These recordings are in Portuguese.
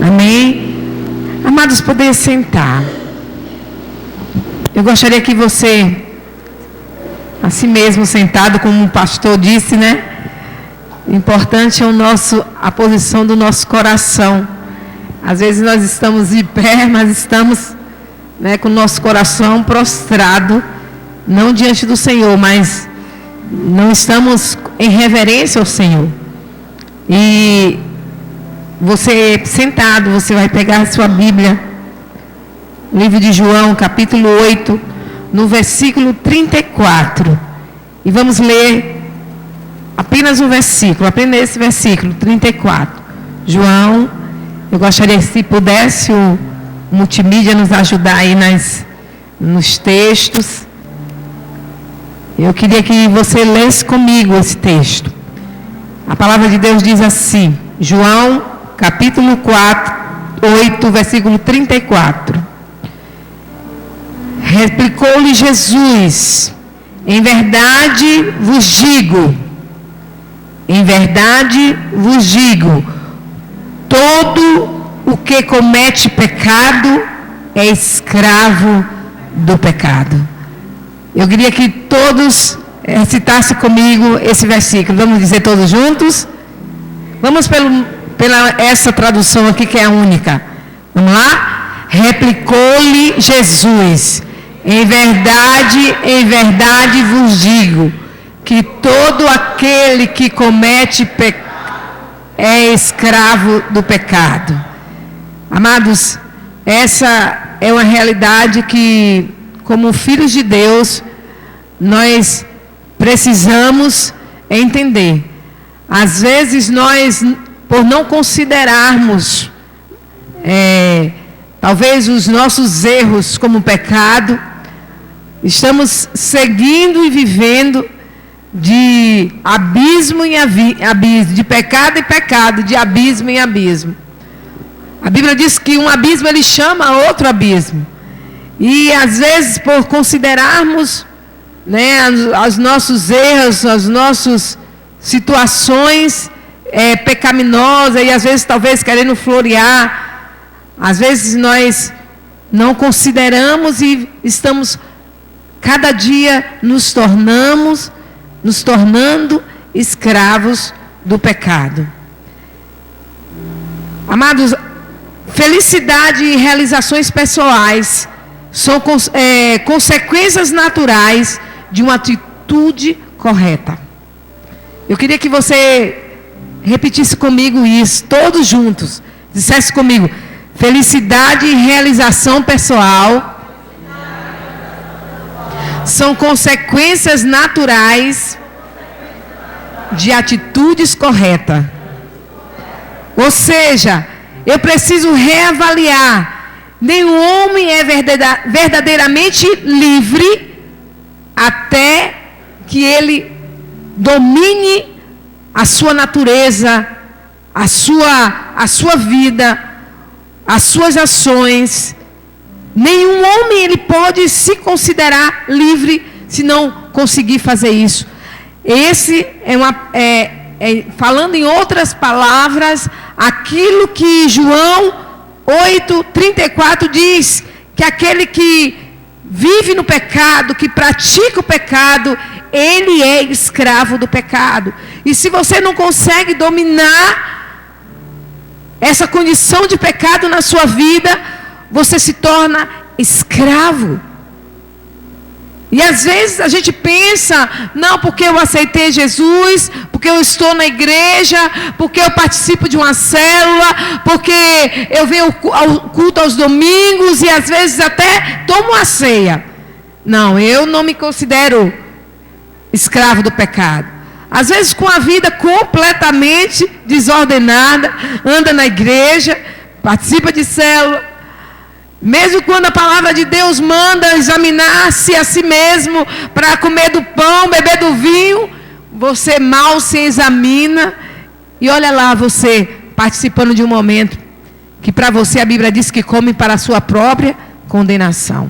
Amém? Amados, poder sentar. Eu gostaria que você, assim mesmo sentado, como o pastor disse, né? Importante é a posição do nosso coração. Às vezes nós estamos de pé, mas estamos, né, com o nosso coração prostrado, não diante do Senhor, mas não estamos em reverência ao Senhor. E você sentado, você vai pegar a sua Bíblia, livro de João, capítulo 8, no versículo 34. E vamos ler apenas um versículo, apenas esse versículo, 34. João, eu gostaria que se pudesse o multimídia nos ajudar aí nos textos. Eu queria que você lesse comigo esse texto. A palavra de Deus diz assim, João, capítulo 8, versículo 34. Replicou-lhe Jesus: em verdade vos digo, todo o que comete pecado é escravo do pecado. Eu queria que todos recitassem comigo esse versículo. Vamos dizer todos juntos? Vamos pela essa tradução aqui que é a única. Vamos lá? Replicou-lhe Jesus: em verdade vos digo, que todo aquele que comete pecado é escravo do pecado. Amados, essa é uma realidade que, como filhos de Deus, nós precisamos entender. Às vezes nós, por não considerarmos talvez os nossos erros como pecado, estamos seguindo e vivendo de abismo em abismo, de pecado em pecado, de abismo em abismo. A Bíblia diz que um abismo ele chama outro abismo. E às vezes, por considerarmos, né, os nossos erros, as nossas situações pecaminosas, e às vezes talvez querendo florear, às vezes nós não consideramos e estamos cada dia nos tornando escravos do pecado. Amados, felicidade e realizações pessoais são consequências naturais de uma atitude correta. Eu queria que você repetisse comigo isso, todos juntos. Dissesse comigo: felicidade e realização pessoal são consequências naturais de atitudes corretas. Ou seja, eu preciso reavaliar. Nenhum homem é verdadeiramente livre até que ele domine a sua natureza, a sua vida, as suas ações. Nenhum homem ele pode se considerar livre se não conseguir fazer isso. Esse falando em outras palavras, aquilo que João 8:34 diz, que aquele que vive no pecado, que pratica o pecado, ele é escravo do pecado. E se você não consegue dominar essa condição de pecado na sua vida, você se torna escravo. E às vezes a gente pensa, não, porque eu aceitei Jesus, porque eu estou na igreja, porque eu participo de uma célula, porque eu venho ao culto aos domingos e às vezes até tomo a ceia. Não, eu não me considero escravo do pecado. Às vezes com a vida completamente desordenada, anda na igreja, participa de célula. Mesmo quando a palavra de Deus manda examinar-se a si mesmo para comer do pão, beber do vinho, você mal se examina e olha lá você participando de um momento que para você a Bíblia diz que come para a sua própria condenação.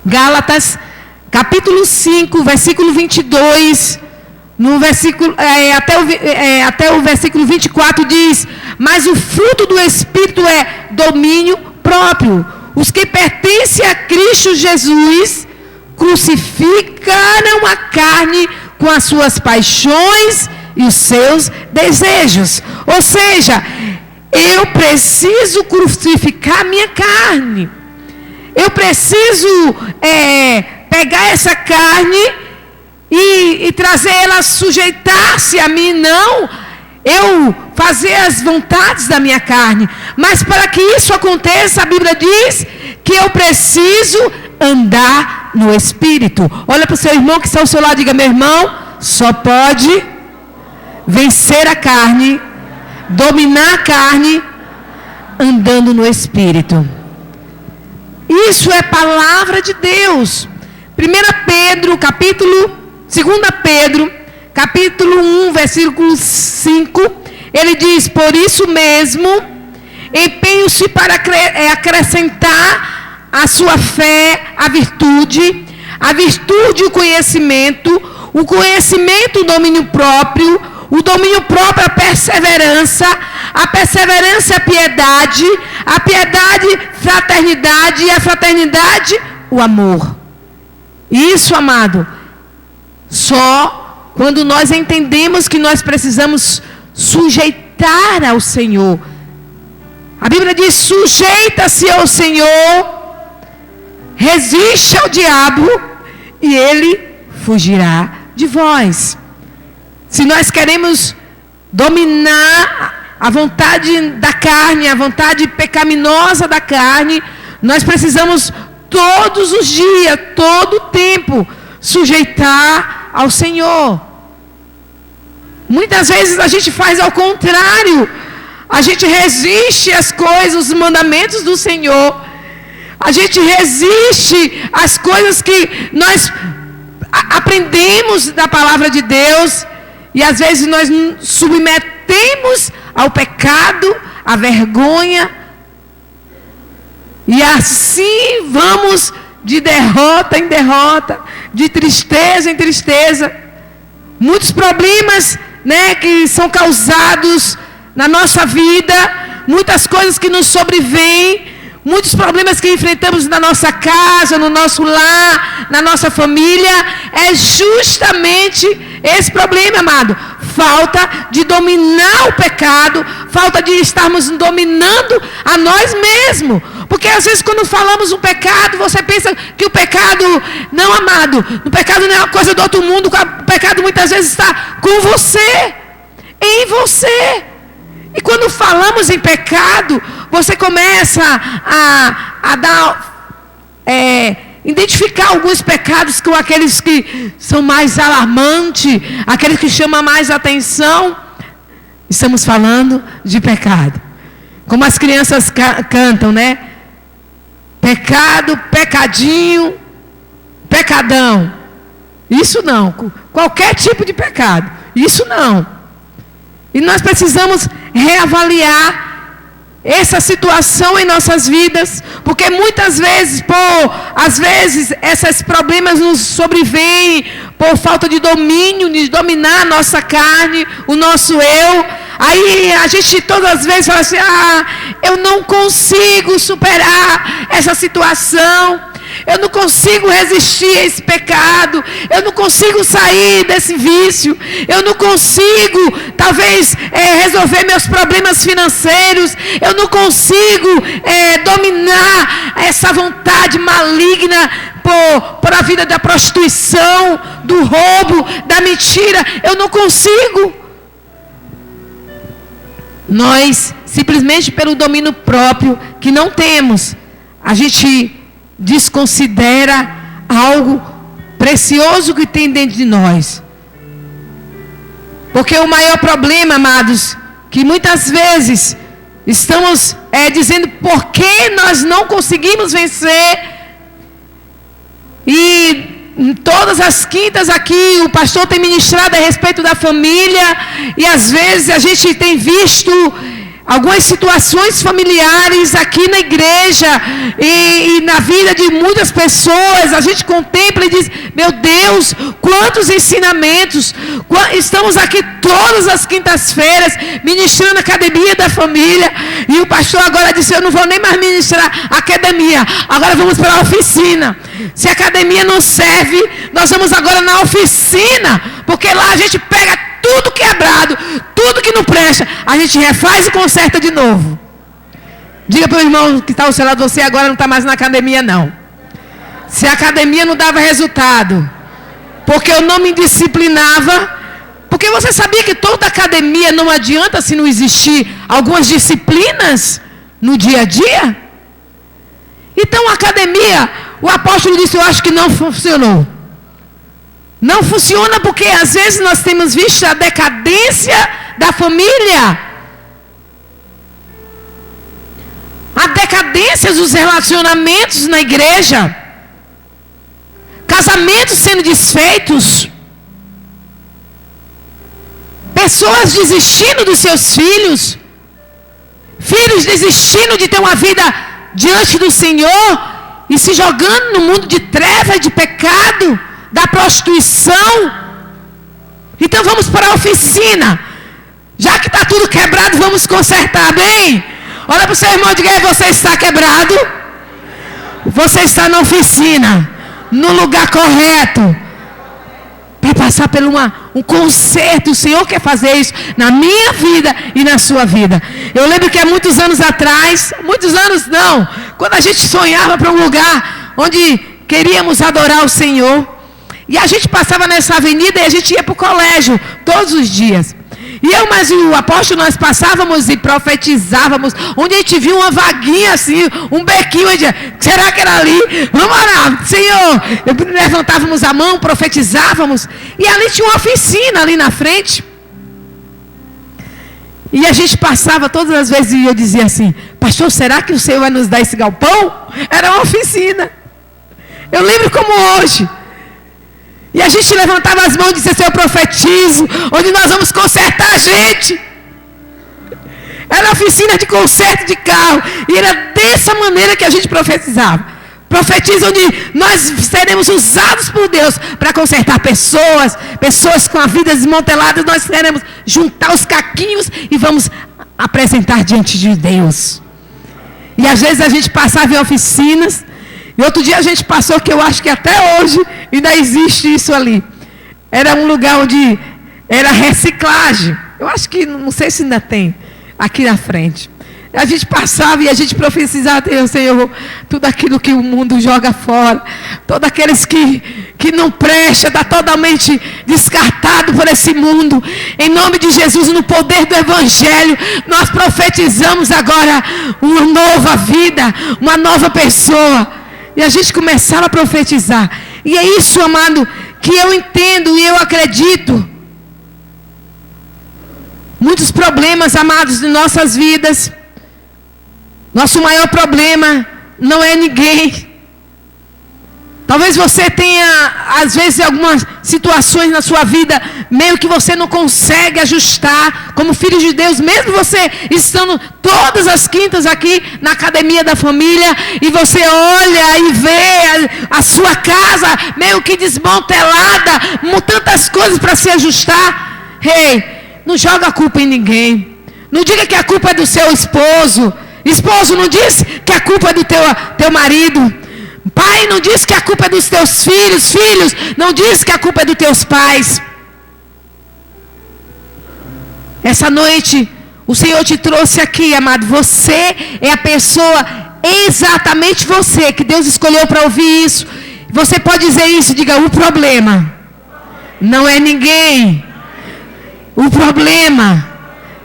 Gálatas capítulo 5, versículo 22, no versículo, até o versículo 24 diz: mas o fruto do Espírito é domínio próprio. Os que pertencem a Cristo Jesus crucificaram a carne com as suas paixões e os seus desejos. Ou seja, eu preciso crucificar a minha carne. Eu preciso pegar essa carne e trazer ela a sujeitar-se a mim, não eu fazer as vontades da minha carne. Mas para que isso aconteça, a Bíblia diz que eu preciso andar no Espírito. Olha para o seu irmão que está ao seu lado e diga: meu irmão, só pode vencer a carne, dominar a carne, andando no Espírito. Isso é palavra de Deus. 2 Pedro, capítulo 1, versículo 5, ele diz: por isso mesmo, empenho-se para acrescentar à sua fé a virtude o conhecimento, o domínio próprio, o domínio próprio a perseverança a piedade, fraternidade, e a fraternidade, o amor. Isso, amado, só quando nós entendemos que nós precisamos sujeitar ao Senhor. A Bíblia diz: sujeita-se ao Senhor, resiste ao diabo e ele fugirá de vós. Se nós queremos dominar a vontade da carne, a vontade pecaminosa da carne, nós precisamos todos os dias, todo o tempo, sujeitar ao Senhor. Muitas vezes a gente faz ao contrário. A gente resiste às coisas, os mandamentos do Senhor. A gente resiste às coisas que nós aprendemos da palavra de Deus. E às vezes nós nos submetemos ao pecado, à vergonha. E assim vamos de derrota em derrota, de tristeza em tristeza. Muitos problemas, que são causados na nossa vida, muitas coisas que nos sobrevêm, muitos problemas que enfrentamos na nossa casa, no nosso lar, na nossa família, é justamente esse problema, amado. Falta de dominar o pecado, falta de estarmos dominando a nós mesmos. Porque às vezes quando falamos um pecado, você pensa que o pecado, não, amado, o pecado não é uma coisa do outro mundo, o pecado muitas vezes está com você, em você. E quando falamos em pecado, você começa identificar alguns pecados com aqueles que são mais alarmantes, aqueles que chamam mais atenção. Estamos falando de pecado. Como as crianças cantam, Pecado, pecadinho, pecadão. Isso não. Qualquer tipo de pecado. Isso não. E nós precisamos reavaliar essa situação em nossas vidas, porque muitas vezes, às vezes, esses problemas nos sobrevêm por falta de domínio, de dominar a nossa carne, o nosso eu. Aí a gente todas as vezes fala assim: eu não consigo superar essa situação, eu não consigo resistir a esse pecado, eu não consigo sair desse vício, eu não consigo, talvez, resolver meus problemas financeiros, eu não consigo dominar essa vontade maligna por a vida da prostituição, do roubo, da mentira, eu não consigo. Nós, simplesmente pelo domínio próprio que não temos, a gente desconsidera algo precioso que tem dentro de nós. Porque o maior problema, amados, que muitas vezes estamos dizendo por que nós não conseguimos vencer. E em todas as quintas aqui o pastor tem ministrado a respeito da família, e às vezes a gente tem visto algumas situações familiares aqui na igreja e na vida de muitas pessoas, a gente contempla e diz, meu Deus, quantos ensinamentos, estamos aqui todas as quintas-feiras, ministrando a academia da família, e o pastor agora disse, eu não vou nem mais ministrar academia, agora vamos para a oficina. Se a academia não serve, nós vamos agora na oficina, porque lá a gente pega tudo quebrado, tudo que não presta, a gente refaz e conserta de novo. Diga para o irmão que está ao seu lado, você agora não está mais na academia não. Se a academia não dava resultado, porque eu não me disciplinava, porque você sabia que toda academia não adianta se não existir algumas disciplinas no dia a dia? Então a academia, o apóstolo disse, eu acho que não funcionou. Não funciona porque às vezes nós temos visto a decadência da família. A decadência dos relacionamentos na igreja. Casamentos sendo desfeitos. Pessoas desistindo dos seus filhos. Filhos desistindo de ter uma vida diante do Senhor e se jogando no mundo de trevas, de pecado, da prostituição. Então vamos para a oficina. Já que está tudo quebrado, vamos consertar, bem? Olha para o seu irmão e diga, você está quebrado? Você está na oficina, no lugar correto, para passar por um conserto. O Senhor quer fazer isso na minha vida e na sua vida. Eu lembro que há muitos anos atrás, muitos anos não, quando a gente sonhava para um lugar onde queríamos adorar o Senhor, e a gente passava nessa avenida e a gente ia para o colégio todos os dias. E eu, mas o apóstolo, nós passávamos e profetizávamos, onde a gente viu uma vaguinha assim, um bequinho, a gente, será que era ali? Vamos orar, Senhor. Levantávamos a mão, profetizávamos, e ali tinha uma oficina ali na frente. E a gente passava todas as vezes e eu dizia assim, pastor, será que o Senhor vai nos dar esse galpão? Era uma oficina. Eu lembro como hoje. E a gente levantava as mãos e dizia, Senhor, eu profetizo, onde nós vamos consertar a gente. Era oficina de conserto de carro. E era dessa maneira que a gente profetizava. Profetiza onde nós seremos usados por Deus para consertar pessoas com a vida desmantelada. Nós seremos juntar os caquinhos e vamos apresentar diante de Deus. E às vezes a gente passava em oficinas. E outro dia a gente passou, que eu acho que até hoje ainda existe isso ali. Era um lugar onde era reciclagem. Eu acho que, não sei se ainda tem, aqui na frente. A gente passava e a gente profetizava, Senhor, tudo aquilo que o mundo joga fora, todos aqueles que não prestam, está totalmente descartado por esse mundo. Em nome de Jesus, no poder do Evangelho, nós profetizamos agora uma nova vida, uma nova pessoa. E a gente começava a profetizar. E é isso, amado, que eu entendo e eu acredito. Muitos problemas, amados, de nossas vidas. Nosso maior problema não é ninguém. Talvez você tenha, às vezes, algumas situações na sua vida, meio que você não consegue ajustar, como filho de Deus, mesmo você estando todas as quintas aqui na academia da família, e você olha e vê a sua casa meio que desmantelada, com tantas coisas para se ajustar. Não joga a culpa em ninguém. Não diga que a culpa é do seu esposo. Esposo, não diz que a culpa é do teu marido. Pai, não diz que a culpa é dos teus filhos. Filhos, não diz que a culpa é dos teus pais. Essa noite, o Senhor te trouxe aqui, amado. Você é a pessoa, exatamente você, que Deus escolheu para ouvir isso. Você pode dizer isso, diga, o problema não é ninguém. O problema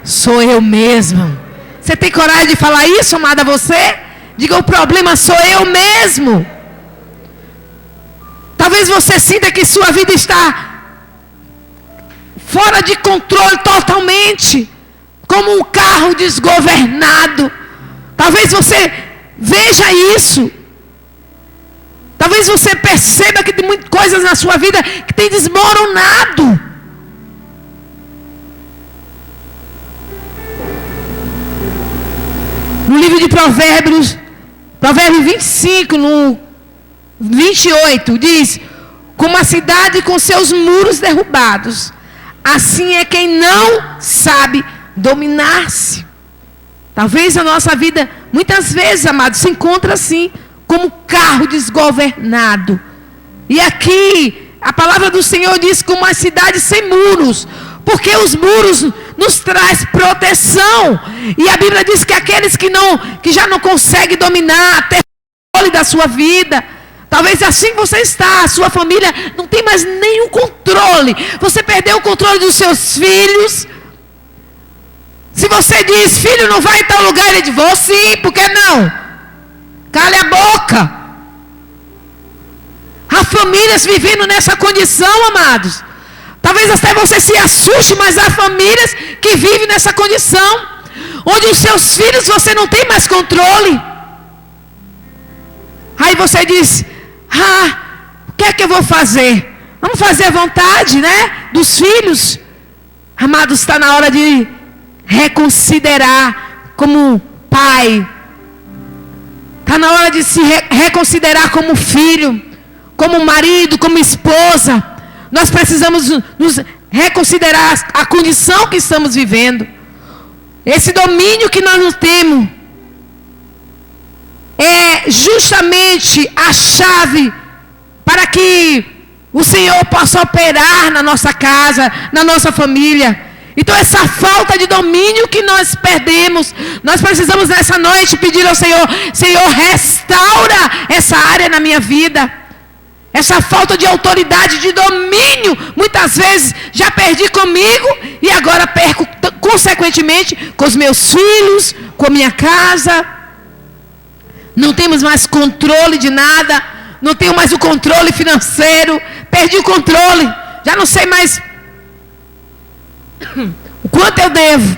sou eu mesmo. Você tem coragem de falar isso, amada, você? Diga, o problema sou eu mesmo. Talvez você sinta que sua vida está fora de controle totalmente, como um carro desgovernado. Talvez você veja isso. Talvez você perceba que tem muitas coisas na sua vida que tem desmoronado. No livro de Provérbios, Provérbio 25, no 28, diz: como a cidade com seus muros derrubados, assim é quem não sabe dominar-se. Talvez a nossa vida, muitas vezes, amados, se encontra assim, como carro desgovernado. E aqui, a palavra do Senhor diz como uma cidade sem muros, porque os muros nos traz proteção. E a Bíblia diz que aqueles que já não conseguem dominar, até o controle da sua vida, talvez assim você está, a sua família não tem mais nenhum controle. Você perdeu o controle dos seus filhos. Se você diz, filho, não vai em tal lugar, ele diz, vou sim, por que não? Cale a boca. Há famílias vivendo nessa condição, amados. Talvez até você se assuste, mas há famílias que vivem nessa condição, onde os seus filhos você não tem mais controle. Aí você diz, o que é que eu vou fazer? Vamos fazer a vontade, né, dos filhos. Amados, está na hora de reconsiderar como pai. Está na hora de se reconsiderar como filho, como marido, como esposa. Nós precisamos nos reconsiderar a condição que estamos vivendo. Esse domínio que nós não temos é justamente a chave para que o Senhor possa operar na nossa casa, na nossa família. Então essa falta de domínio que nós perdemos, nós precisamos nessa noite pedir ao Senhor, Senhor, restaura essa área na minha vida. Essa falta de autoridade, de domínio, muitas vezes já perdi comigo e agora perco consequentemente com os meus filhos, com a minha casa. Não temos mais controle de nada, não tenho mais o controle financeiro, perdi o controle, já não sei mais o quanto eu devo.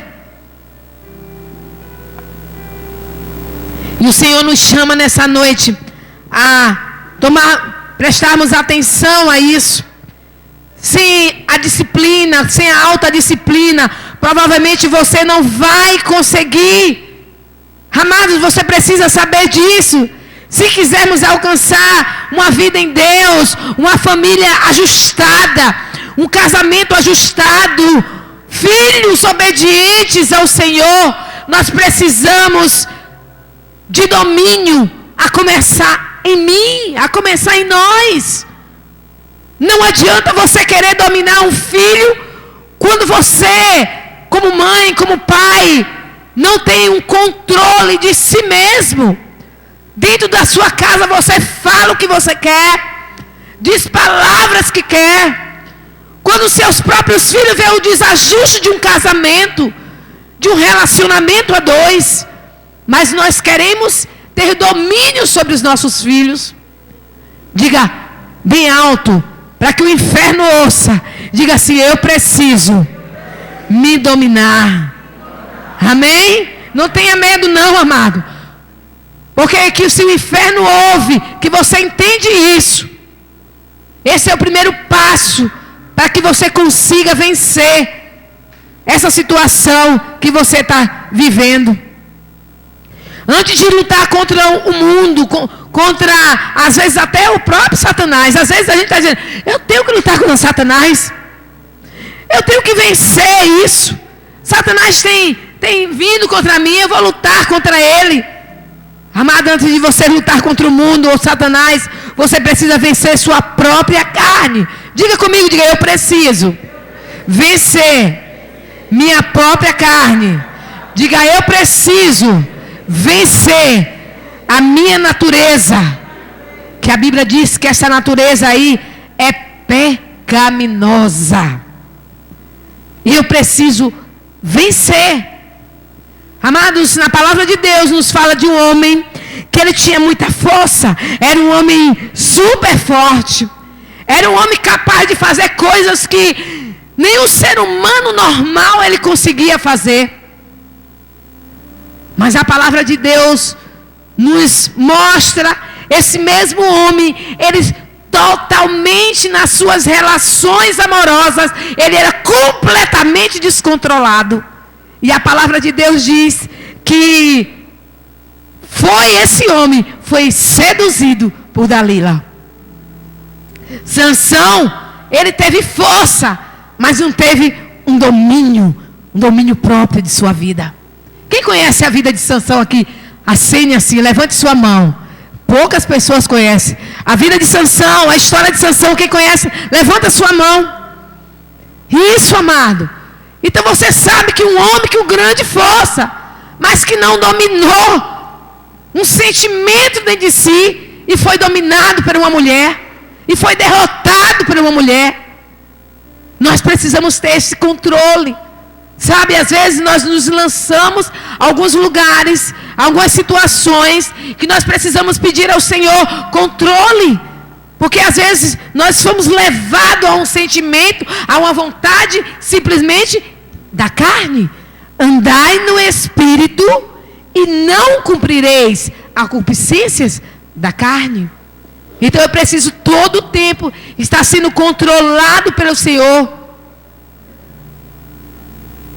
E o Senhor nos chama nessa noite a prestarmos atenção a isso. Sem a disciplina, sem a alta disciplina, provavelmente você não vai conseguir. Amados, você precisa saber disso. Se quisermos alcançar uma vida em Deus, uma família ajustada, um casamento ajustado, filhos obedientes ao Senhor, nós precisamos de domínio, a começar em mim, a começar em nós. Não adianta você querer dominar um filho quando você, como mãe, como pai, não tem um controle de si mesmo. Dentro da sua casa você fala o que você quer, diz palavras que quer. Quando seus próprios filhos veem o desajuste de um casamento, de um relacionamento a dois, mas nós queremos ter domínio sobre os nossos filhos. Diga bem alto, para que o inferno ouça. Diga assim, eu preciso me dominar. Amém? Não tenha medo não, amado. Porque que se o inferno ouve, que você entende isso, esse é o primeiro passo para que você consiga vencer essa situação que você está vivendo. Antes de lutar contra o mundo, contra, às vezes, até o próprio Satanás. Às vezes a gente está dizendo, eu tenho que lutar contra Satanás. Eu tenho que vencer isso. Satanás tem vindo contra mim, eu vou lutar contra ele. Amado, antes de você lutar contra o mundo ou Satanás, você precisa vencer sua própria carne. Diga comigo, diga, eu preciso vencer minha própria carne. Diga, eu preciso vencer a minha natureza, que a Bíblia diz que essa natureza aí é pecaminosa, e eu preciso vencer. Amados, na palavra de Deus nos fala de um homem que ele tinha muita força, era um homem super forte, era um homem capaz de fazer coisas que nenhum ser humano normal ele conseguia fazer. Mas a palavra de Deus nos mostra esse mesmo homem, ele totalmente nas suas relações amorosas, ele era completamente descontrolado. E a palavra de Deus diz que esse homem foi seduzido por Dalila. Sansão, ele teve força, mas não teve um domínio próprio de sua vida. Quem conhece a vida de Sansão aqui? Acene assim, levante sua mão. Poucas pessoas conhecem a vida de Sansão, a história de Sansão. Quem conhece, levanta sua mão. Isso, amado. Então você sabe que um homem com grande força, mas que não dominou um sentimento dentro de si, e foi dominado por uma mulher, e foi derrotado por uma mulher. Nós precisamos ter esse controle. Sabe, às vezes nós nos lançamos a alguns lugares, algumas situações, que nós precisamos pedir ao Senhor controle. Porque às vezes nós fomos levados a um sentimento, a uma vontade simplesmente da carne. Andai no Espírito e não cumprireis as concupiscências da carne. Então eu preciso todo o tempo estar sendo controlado pelo Senhor.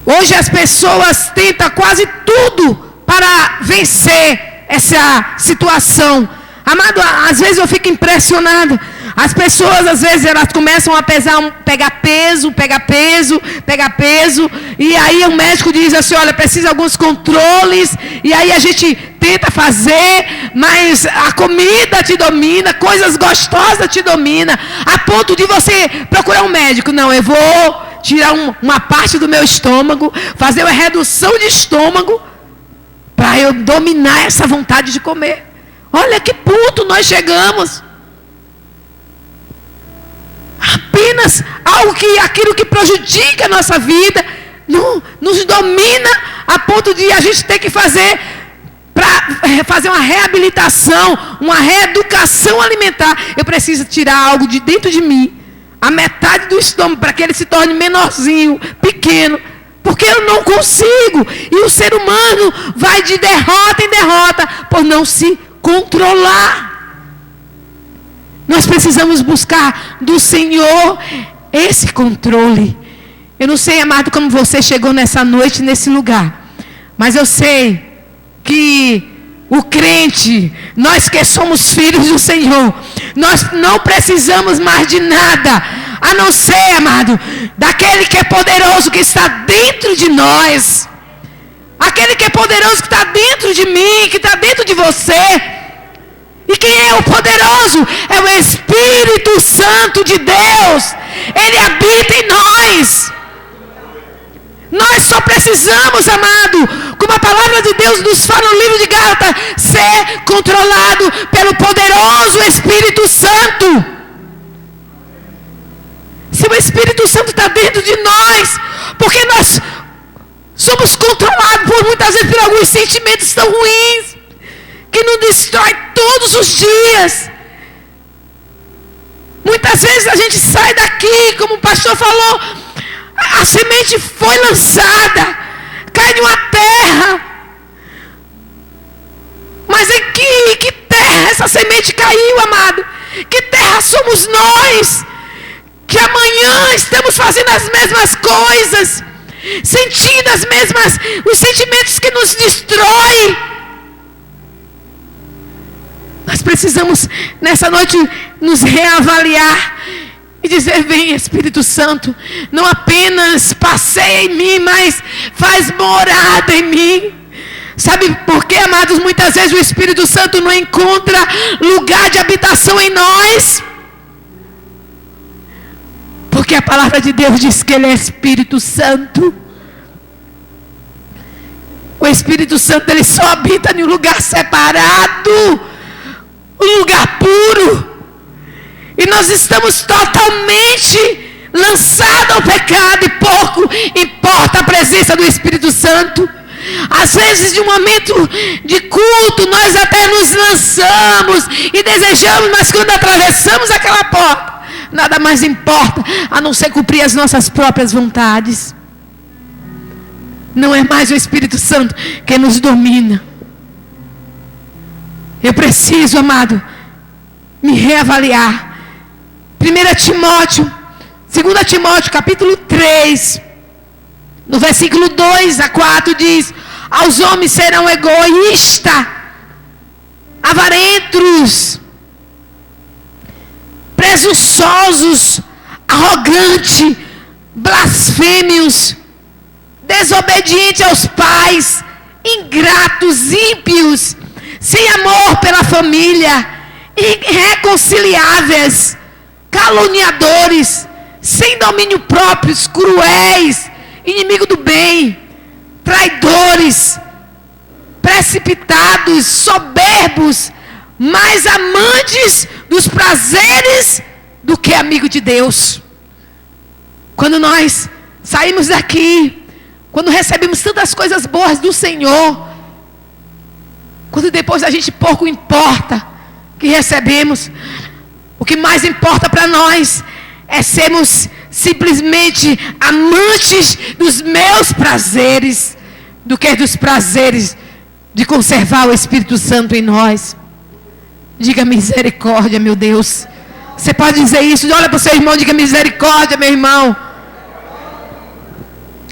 Hoje as pessoas tentam quase tudo para vencer essa situação. Amado, às vezes eu fico impressionado. As pessoas, às vezes, elas começam a pegar peso. E aí o médico diz assim, olha, precisa de alguns controles. E aí a gente tenta fazer, mas a comida te domina, coisas gostosas te dominam, a ponto de você procurar um médico. Não, eu vou tirar uma parte do meu estômago, fazer uma redução de estômago, para eu dominar essa vontade de comer. Olha que ponto nós chegamos. Apenas aquilo que prejudica a nossa vida, nos domina a ponto de a gente ter que fazer, para fazer uma reabilitação, uma reeducação alimentar. Eu preciso tirar algo de dentro de mim, a metade do estômago, para que ele se torne menorzinho, pequeno, porque eu não consigo. E o ser humano vai de derrota em derrota por não se controlar. Nós precisamos buscar do Senhor esse controle. Eu não sei, amado, como você chegou nessa noite, nesse lugar, mas eu sei que o crente, nós que somos filhos do Senhor, nós não precisamos mais de nada, a não ser, amado, daquele que é poderoso, que está dentro de nós. Aquele que é poderoso, que está dentro de mim, que está dentro de você. E quem é o poderoso? É o Espírito Santo de Deus. Ele habita em nós. Nós só precisamos, amado, como a palavra de Deus nos fala no livro de Gálatas, ser controlado pelo poderoso Espírito Santo. Se o Espírito Santo está dentro de nós, porque nós somos controlados muitas vezes por alguns sentimentos tão ruins, que nos destrói todos os dias. Muitas vezes a gente sai daqui, como o pastor falou, a semente foi lançada, cai numa terra, mas em que terra essa semente caiu, amado? Que terra somos nós, que amanhã estamos fazendo as mesmas coisas, sentindo os sentimentos que nos destroem. Nós precisamos nessa noite nos reavaliar e dizer: vem, Espírito Santo, não apenas passeia em mim, mas faz morada em mim. Sabe por quê, amados? Muitas vezes o Espírito Santo não encontra lugar de habitação em nós, porque a palavra de Deus diz que Ele é Espírito Santo. O Espírito Santo, Ele só habita em um lugar separado, um lugar puro. E nós estamos totalmente lançados ao pecado, e pouco importa a presença do Espírito Santo. Às vezes, de um momento de culto, nós até nos lançamos e desejamos, mas quando atravessamos aquela porta, nada mais importa a não ser cumprir as nossas próprias vontades. Não é mais o Espírito Santo que nos domina. Eu preciso, amado, me reavaliar. 2 Timóteo, capítulo 3, no versículo 2 a 4 diz: aos homens serão egoístas, avarentos, presunçosos, arrogantes, blasfêmios, desobedientes aos pais, ingratos, ímpios, sem amor pela família, irreconciliáveis, caluniadores, sem domínio próprio, cruéis, inimigo do bem, traidores, precipitados, soberbos, mais amantes dos prazeres do que amigo de Deus. Quando nós saímos daqui, quando recebemos tantas coisas boas do Senhor, quando depois a gente pouco importa que recebemos, o que mais importa para nós é sermos simplesmente amantes dos meus prazeres, do que dos prazeres de conservar o Espírito Santo em nós. Diga misericórdia, meu Deus. Você pode dizer isso? Olha para o seu irmão, diga misericórdia, meu irmão.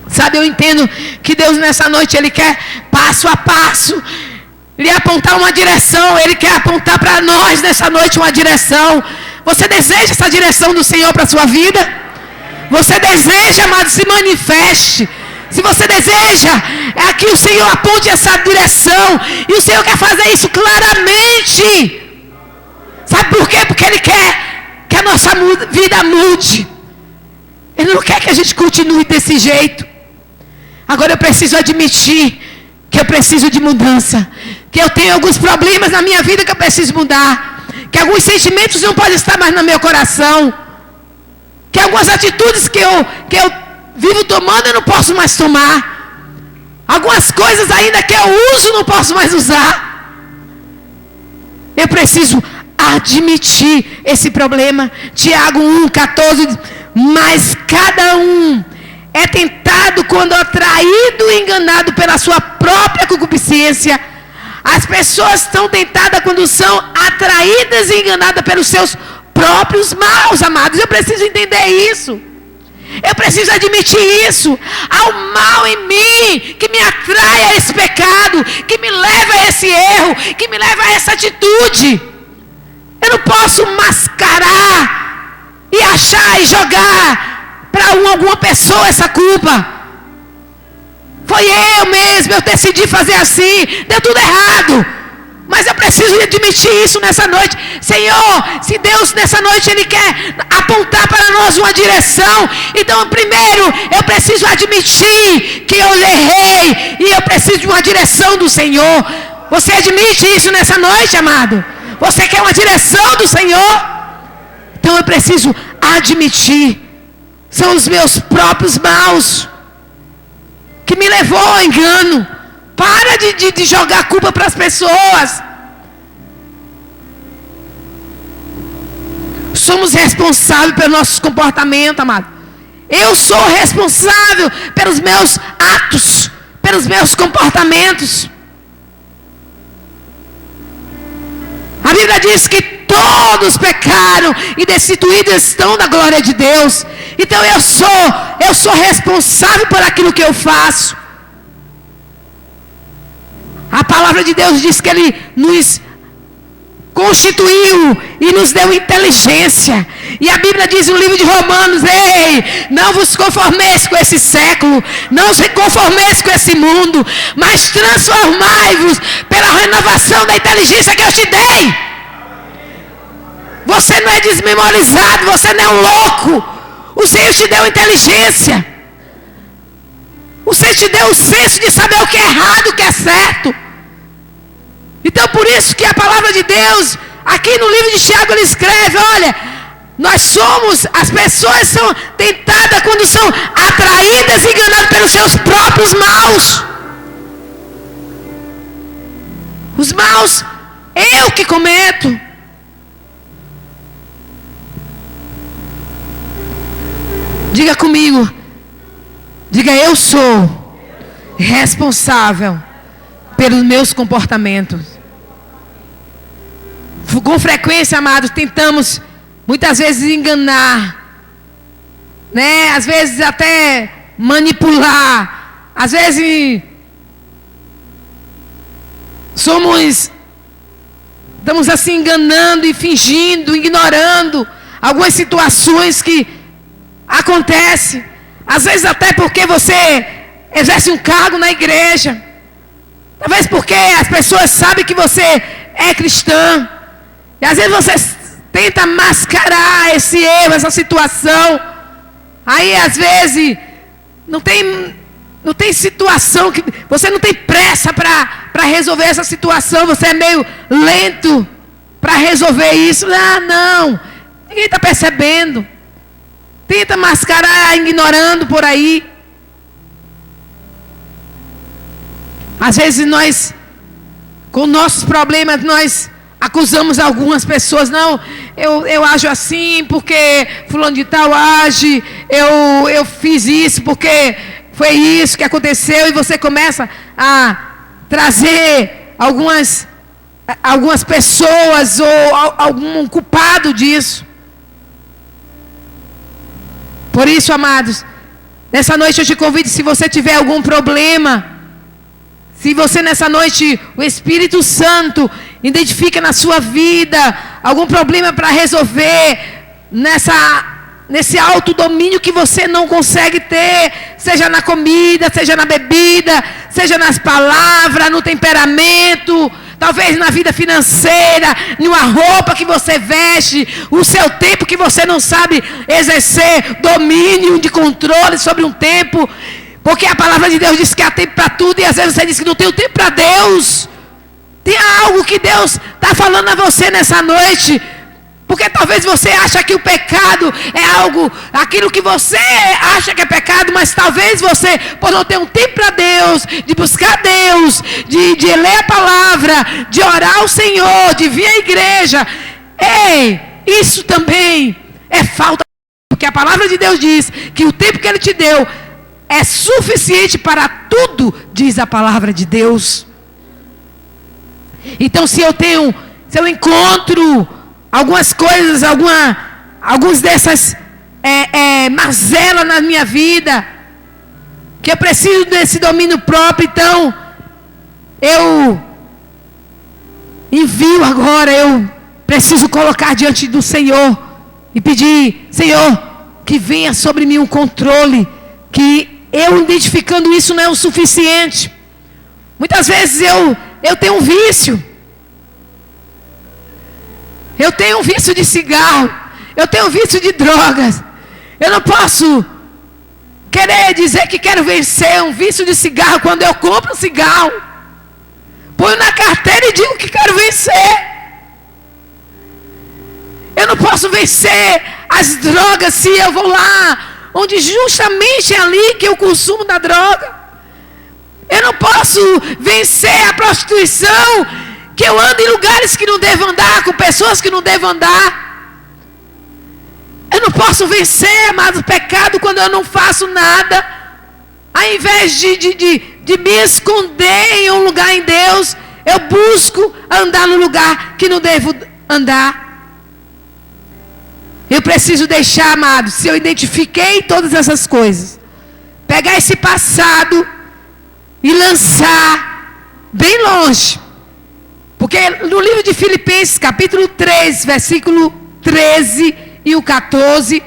Sabe, eu entendo que Deus nessa noite, Ele quer passo a passo lhe apontar uma direção. Ele quer apontar para nós nessa noite uma direção. Você deseja essa direção do Senhor para a sua vida? Você deseja, amado, se manifeste. Se você deseja, é que o Senhor aponte essa direção. E o Senhor quer fazer isso claramente. Sabe por quê? Porque Ele quer que a nossa vida mude. Ele não quer que a gente continue desse jeito. Agora eu preciso admitir que eu preciso de mudança. Que eu tenho alguns problemas na minha vida que eu preciso mudar. Que alguns sentimentos não podem estar mais no meu coração. Que algumas atitudes que eu vivo tomando eu não posso mais tomar. Algumas coisas ainda que eu uso não posso mais usar. Eu preciso admitir esse problema. Tiago 1,14. Mas cada um é tentado quando atraído e enganado pela sua própria concupiscência. As pessoas estão tentadas quando são atraídas e enganadas pelos seus próprios maus, amados. Eu preciso entender isso. Eu preciso admitir isso. Há um mal em mim que me atrai a esse pecado, que me leva a esse erro, que me leva a essa atitude. Eu não posso mascarar e achar e jogar para alguma pessoa essa culpa. Foi eu mesmo, eu decidi fazer assim, deu tudo errado. Mas eu preciso admitir isso nessa noite. Senhor, se Deus nessa noite Ele quer apontar para nós uma direção, então primeiro eu preciso admitir que eu errei e eu preciso de uma direção do Senhor. Você admite isso nessa noite, amado? Você quer uma direção do Senhor? Então eu preciso admitir. São os meus próprios maus que me levou ao engano. Para de jogar a culpa para as pessoas. Somos responsáveis pelo nosso comportamento, amado. Eu sou responsável pelos meus atos, pelos meus comportamentos. A Bíblia diz que todos pecaram e destituídos estão da glória de Deus. Então eu sou responsável por aquilo que eu faço. A palavra de Deus diz que Ele nos constituiu e nos deu inteligência. E a Bíblia diz no livro de Romanos: ei, não vos conformeis com esse século, não se conformeis com esse mundo, mas transformai-vos pela renovação da inteligência que eu te dei. Você não é desmemorizado, você não é um louco. O Senhor te deu inteligência. O Senhor te deu o senso de saber o que é errado, o que é certo. Então por isso que a palavra de Deus, aqui no livro de Tiago, ele escreve: olha, as pessoas são tentadas quando são atraídas e enganadas pelos seus próprios maus. Os maus, eu que cometo. Diga comigo. Diga: eu sou responsável pelos meus comportamentos. Com frequência, amados, tentamos muitas vezes enganar, né? Às vezes até manipular. Às vezes somos Estamos assim enganando e fingindo, ignorando algumas situações que acontecem. Às vezes até porque você exerce um cargo na igreja. Talvez porque as pessoas sabem que você é cristã. E às vezes você tenta mascarar esse erro, essa situação. Aí às vezes não tem situação, que você não tem pressa para resolver essa situação. Você é meio lento para resolver isso. Ah, não. Ninguém está percebendo. Tenta mascarar ignorando por aí. Às vezes nós, com nossos problemas, nós acusamos algumas pessoas. Não, eu ajo assim porque fulano de tal age. Eu fiz isso porque foi isso que aconteceu. E você começa a trazer algumas pessoas ou algum culpado disso. Por isso, amados, nessa noite eu te convido, se você tiver algum problema, se você nessa noite, o Espírito Santo identifica na sua vida algum problema para resolver, nesse autodomínio que você não consegue ter, seja na comida, seja na bebida, seja nas palavras, no temperamento, talvez na vida financeira, numa roupa que você veste, o seu tempo que você não sabe exercer domínio de controle sobre um tempo. Porque a palavra de Deus diz que há tempo para tudo, e às vezes você diz que não tem tempo para Deus. Tem algo que Deus está falando a você nessa noite. Porque talvez você ache que o pecado é algo, aquilo que você acha que é pecado, mas talvez você, por não ter um tempo para Deus, de buscar Deus, de ler a palavra, de orar ao Senhor, de vir à igreja, isso também é falta. Porque a palavra de Deus diz que o tempo que Ele te deu é suficiente para tudo, diz a palavra de Deus. Então se eu encontro algumas coisas, alguns dessas mazelas na minha vida, que eu preciso desse domínio próprio, então eu envio agora, eu preciso colocar diante do Senhor e pedir: Senhor, que venha sobre mim um controle, que eu identificando isso não é o suficiente. Muitas vezes eu tenho um vício. Eu tenho um vício de cigarro. Eu tenho um vício de drogas. Eu não posso querer dizer que quero vencer um vício de cigarro quando eu compro um cigarro. Ponho na carteira e digo que quero vencer. Eu não posso vencer as drogas se eu vou lá, onde justamente é ali que eu consumo da droga. Eu não posso vencer a prostituição, que eu ando em lugares que não devo andar, com pessoas que não devo andar. Eu não posso vencer, amado, o pecado quando eu não faço nada. Ao invés de me esconder em um lugar em Deus, eu busco andar no lugar que não devo andar. Eu preciso deixar, amado, se eu identifiquei todas essas coisas, pegar esse passado e lançar bem longe. Porque no livro de Filipenses, capítulo 3, versículo 13 e o 14,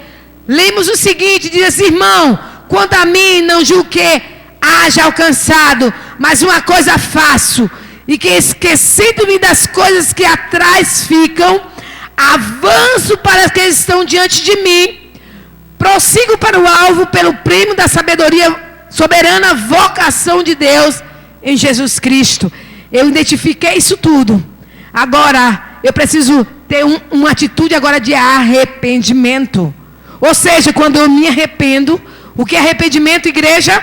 lemos o seguinte, diz assim: irmão, quanto a mim, não julgo que haja alcançado, mas uma coisa faço, e que esquecendo-me das coisas que atrás ficam, avanço para as que estão diante de mim, prossigo para o alvo pelo prêmio da sabedoria soberana vocação de Deus em Jesus Cristo. Eu identifiquei isso tudo. Agora, eu preciso ter uma atitude agora de arrependimento. Ou seja, quando eu me arrependo, o que é arrependimento, igreja?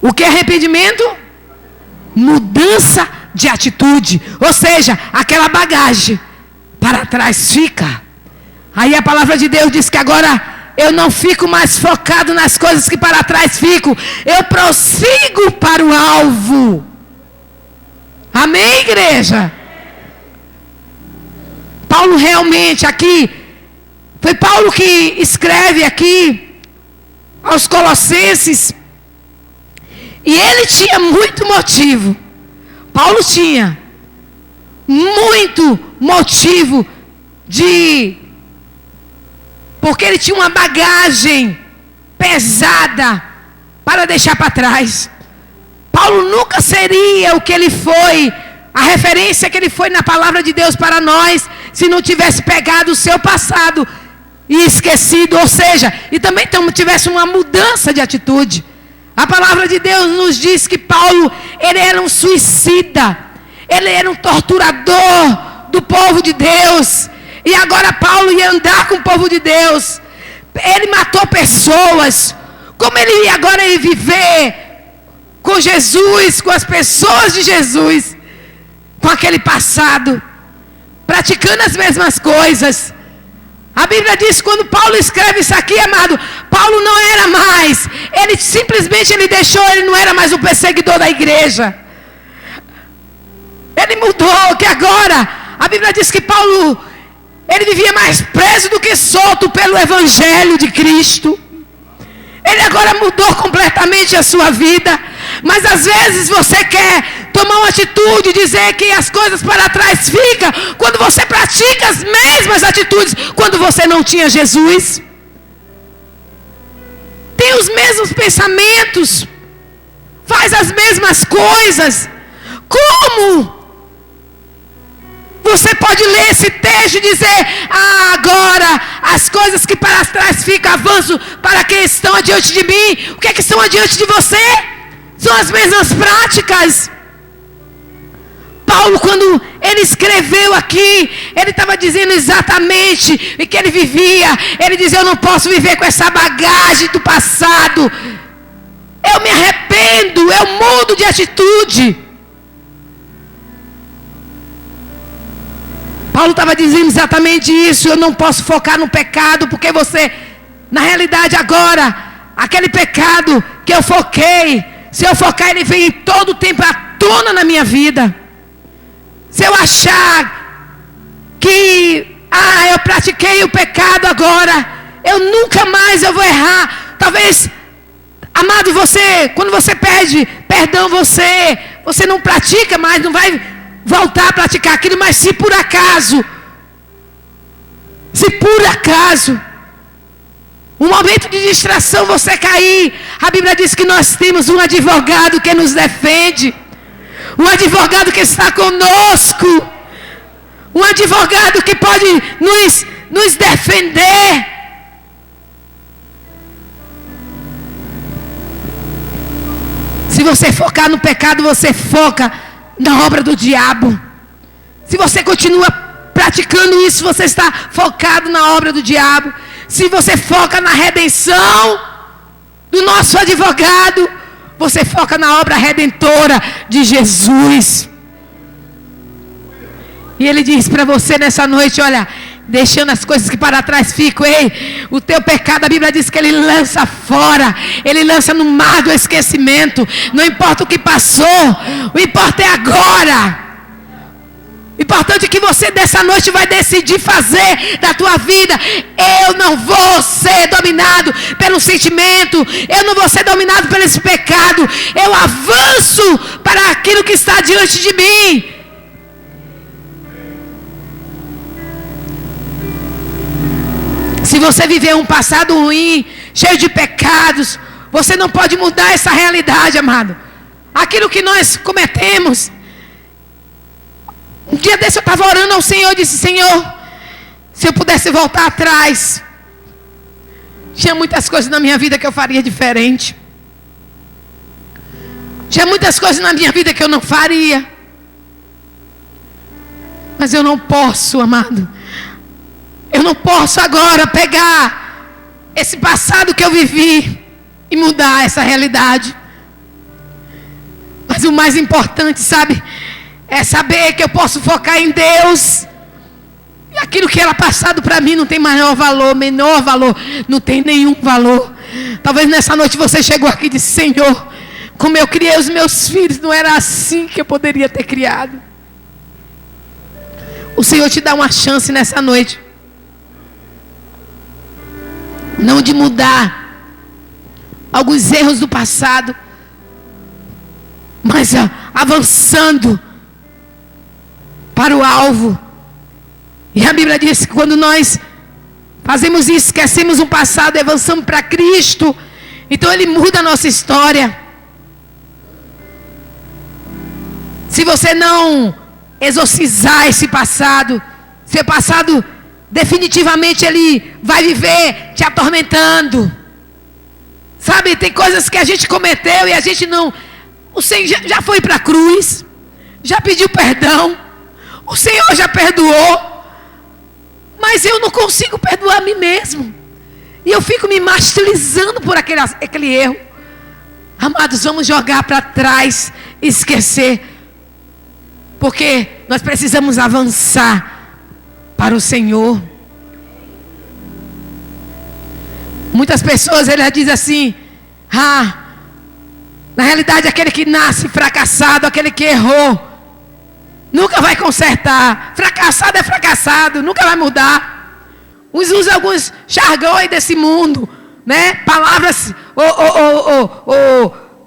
O que é arrependimento? Mudança de atitude. Ou seja, aquela bagagem para trás fica. Aí a palavra de Deus diz que agora eu não fico mais focado nas coisas que para trás ficam. Eu prossigo para o alvo. Amém, igreja? Paulo realmente aqui, foi Paulo que escreve aqui aos Colossenses, e ele tinha muito motivo. Paulo tinha muito motivo porque ele tinha uma bagagem pesada para deixar para trás. Paulo nunca seria o que ele foi, a referência que ele foi na palavra de Deus para nós, se não tivesse pegado o seu passado e esquecido, ou seja, e também tivesse uma mudança de atitude. A palavra de Deus nos diz que Paulo, ele era um suicida, ele era um torturador do povo de Deus, e agora Paulo ia andar com o povo de Deus. Ele matou pessoas. Como ele ia agora viver com Jesus, com as pessoas de Jesus, com aquele passado, praticando as mesmas coisas? A Bíblia diz, quando Paulo escreve isso aqui, amado, Paulo não era mais, ele simplesmente deixou, ele não era mais o perseguidor da igreja. Ele mudou, que agora, a Bíblia diz que Paulo, ele vivia mais preso do que solto pelo Evangelho de Cristo. Ele agora mudou completamente a sua vida. Mas às vezes você quer tomar uma atitude, dizer que as coisas para trás ficam, quando você pratica as mesmas atitudes, quando você não tinha Jesus. Tem os mesmos pensamentos, faz as mesmas coisas. Como você pode ler esse texto e dizer: agora as coisas que para trás ficam, avanço para quem estão adiante de mim? O que é que estão adiante de você? São as mesmas práticas. Paulo, quando ele escreveu aqui, ele estava dizendo exatamente o que ele vivia. Ele dizia: eu não posso viver com essa bagagem do passado. Eu me arrependo, eu mudo de atitude. Paulo estava dizendo exatamente isso. Eu não posso focar no pecado, porque você, na realidade agora, aquele pecado que eu foquei, se eu focar, ele vem todo o tempo à tona na minha vida. Se eu achar que, eu pratiquei o pecado agora, eu nunca mais eu vou errar. Talvez, amado, quando você pede perdão, você não pratica mais, não vai voltar a praticar aquilo. Mas se por acaso, um momento de distração você cair, a Bíblia diz que nós temos um advogado que nos defende, um advogado que está conosco, um advogado que pode nos defender. Se você focar no pecado, você foca na obra do diabo. Se você continua praticando isso, você está focado na obra do diabo. Se você foca na redenção do nosso advogado, você foca na obra redentora de Jesus. E ele diz para você nessa noite: olha, deixando as coisas que para trás ficam, o teu pecado, a Bíblia diz que ele lança fora, ele lança no mar do esquecimento. Não importa o que passou, o importa é agora. O importante é que você dessa noite vai decidir fazer da tua vida: eu não vou ser dominado pelo sentimento, eu não vou ser dominado por esse pecado, eu avanço para aquilo que está diante de mim. Se você viver um passado ruim, cheio de pecados, você não pode mudar essa realidade, amado. Aquilo que nós cometemos. Um dia desse eu estava orando ao Senhor, eu disse: Senhor, se eu pudesse voltar atrás, tinha muitas coisas na minha vida que eu faria diferente. Tinha muitas coisas na minha vida que eu não faria. Mas eu não posso, amado. Eu não posso agora pegar esse passado que eu vivi e mudar essa realidade. Mas o mais importante, sabe, é saber que eu posso focar em Deus. E aquilo que era passado para mim não tem maior valor, menor valor, não tem nenhum valor. Talvez nessa noite você chegou aqui e disse: Senhor, como eu criei os meus filhos, não era assim que eu poderia ter criado. O Senhor te dá uma chance nessa noite. Não de mudar alguns erros do passado, mas avançando para o alvo. E a Bíblia diz que quando nós fazemos isso, esquecemos o passado e avançamos para Cristo, então Ele muda a nossa história. Se você não exorcizar esse passado, seu passado definitivamente ele vai viver te atormentando. Sabe, tem coisas que a gente cometeu e a gente não... O Senhor já foi para a cruz, já pediu perdão, o Senhor já perdoou, mas eu não consigo perdoar a mim mesmo. E eu fico me martirizando por aquele erro. Amados, vamos jogar para trás, esquecer. Porque nós precisamos avançar para o Senhor. Muitas pessoas, elas dizem assim: na realidade aquele que nasce fracassado, aquele que errou, nunca vai consertar. Fracassado é fracassado, nunca vai mudar. Uns usam alguns jargões desse mundo, né? Palavras,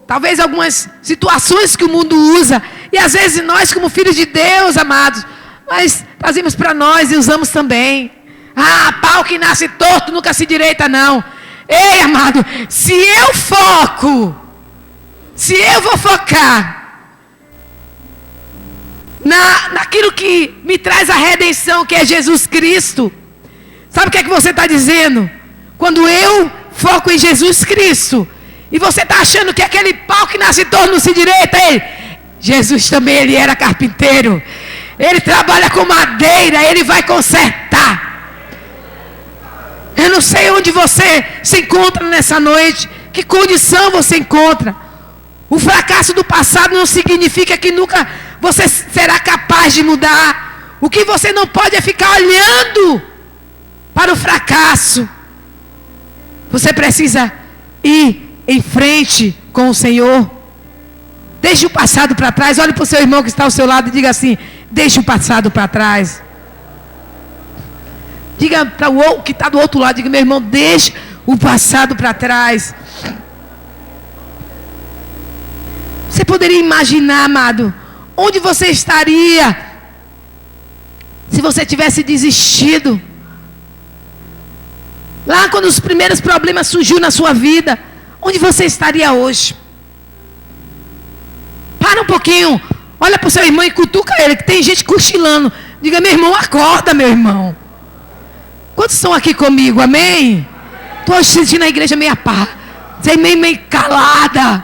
talvez algumas situações que o mundo usa. E às vezes nós, como filhos de Deus, amados, nós trazemos para nós e usamos também. Pau que nasce torto nunca se direita, não. Ei, amado, se eu vou focar naquilo que me traz a redenção, que é Jesus Cristo, sabe o que é que você está dizendo? Quando eu foco em Jesus Cristo, e você está achando que aquele pau que nasce torto não se direita, Jesus também, ele era carpinteiro. Ele trabalha com madeira, ele vai consertar. Eu não sei onde você se encontra nessa noite, que condição você encontra. O fracasso do passado não significa que nunca você será capaz de mudar. O que você não pode é ficar olhando para o fracasso. Você precisa ir em frente com o Senhor. Deixe o passado para trás. Olhe para o seu irmão que está ao seu lado e diga assim: deixe o passado para trás. Diga para o que está do outro lado, diga: meu irmão, deixe o passado para trás. Você poderia imaginar, amado, onde você estaria se você tivesse desistido? Lá quando os primeiros problemas surgiram na sua vida, onde você estaria hoje? Para um pouquinho, olha para o seu irmão e cutuca ele, que tem gente cochilando. Diga: meu irmão, acorda, meu irmão. Quantos estão aqui comigo, amém? Estou assistindo a igreja meio meio calada.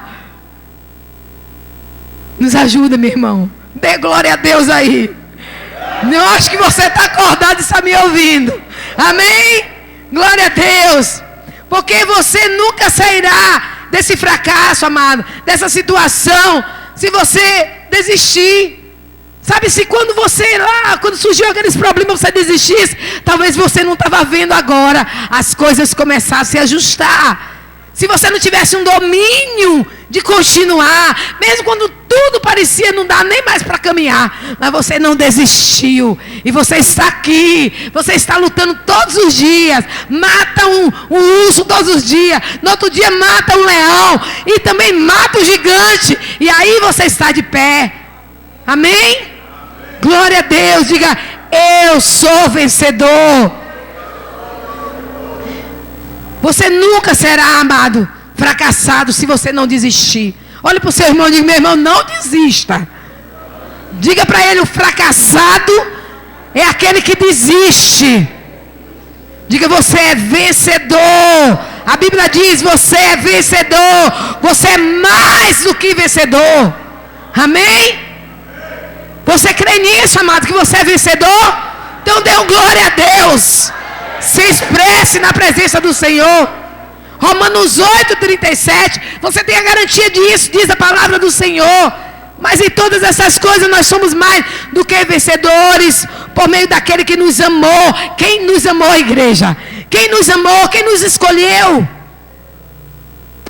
Nos ajuda, meu irmão. Dê glória a Deus aí. Eu acho que você está acordado e está me ouvindo. Amém? Glória a Deus. Porque você nunca sairá desse fracasso, amado, dessa situação, se você desistir. Sabe, se quando quando surgiu aqueles problemas, você desistisse, talvez você não estava vendo agora as coisas começarem a se ajustar. Se você não tivesse um domínio de continuar, mesmo quando tudo parecia não dar nem mais para caminhar, mas você não desistiu, e você está aqui, você está lutando todos os dias, mata um urso todos os dias, no outro dia mata um leão, e também mata um gigante, e aí você está de pé. Amém? Glória a Deus. Diga: eu sou vencedor. Você nunca será, amado, fracassado se você não desistir. Olhe para o seu irmão e diga: meu irmão, não desista. Diga para ele: o fracassado é aquele que desiste. Diga: você é vencedor. A Bíblia diz: você é vencedor. Você é mais do que vencedor. Amém? Você crê nisso, amado, que você é vencedor? Então dê glória a Deus. Se expresse na presença do Senhor. Romanos 8:37. Você tem a garantia disso, diz a palavra do Senhor. Mas em todas essas coisas nós somos mais do que vencedores, por meio daquele que nos amou. Quem nos amou, igreja? Quem nos amou? Quem nos escolheu?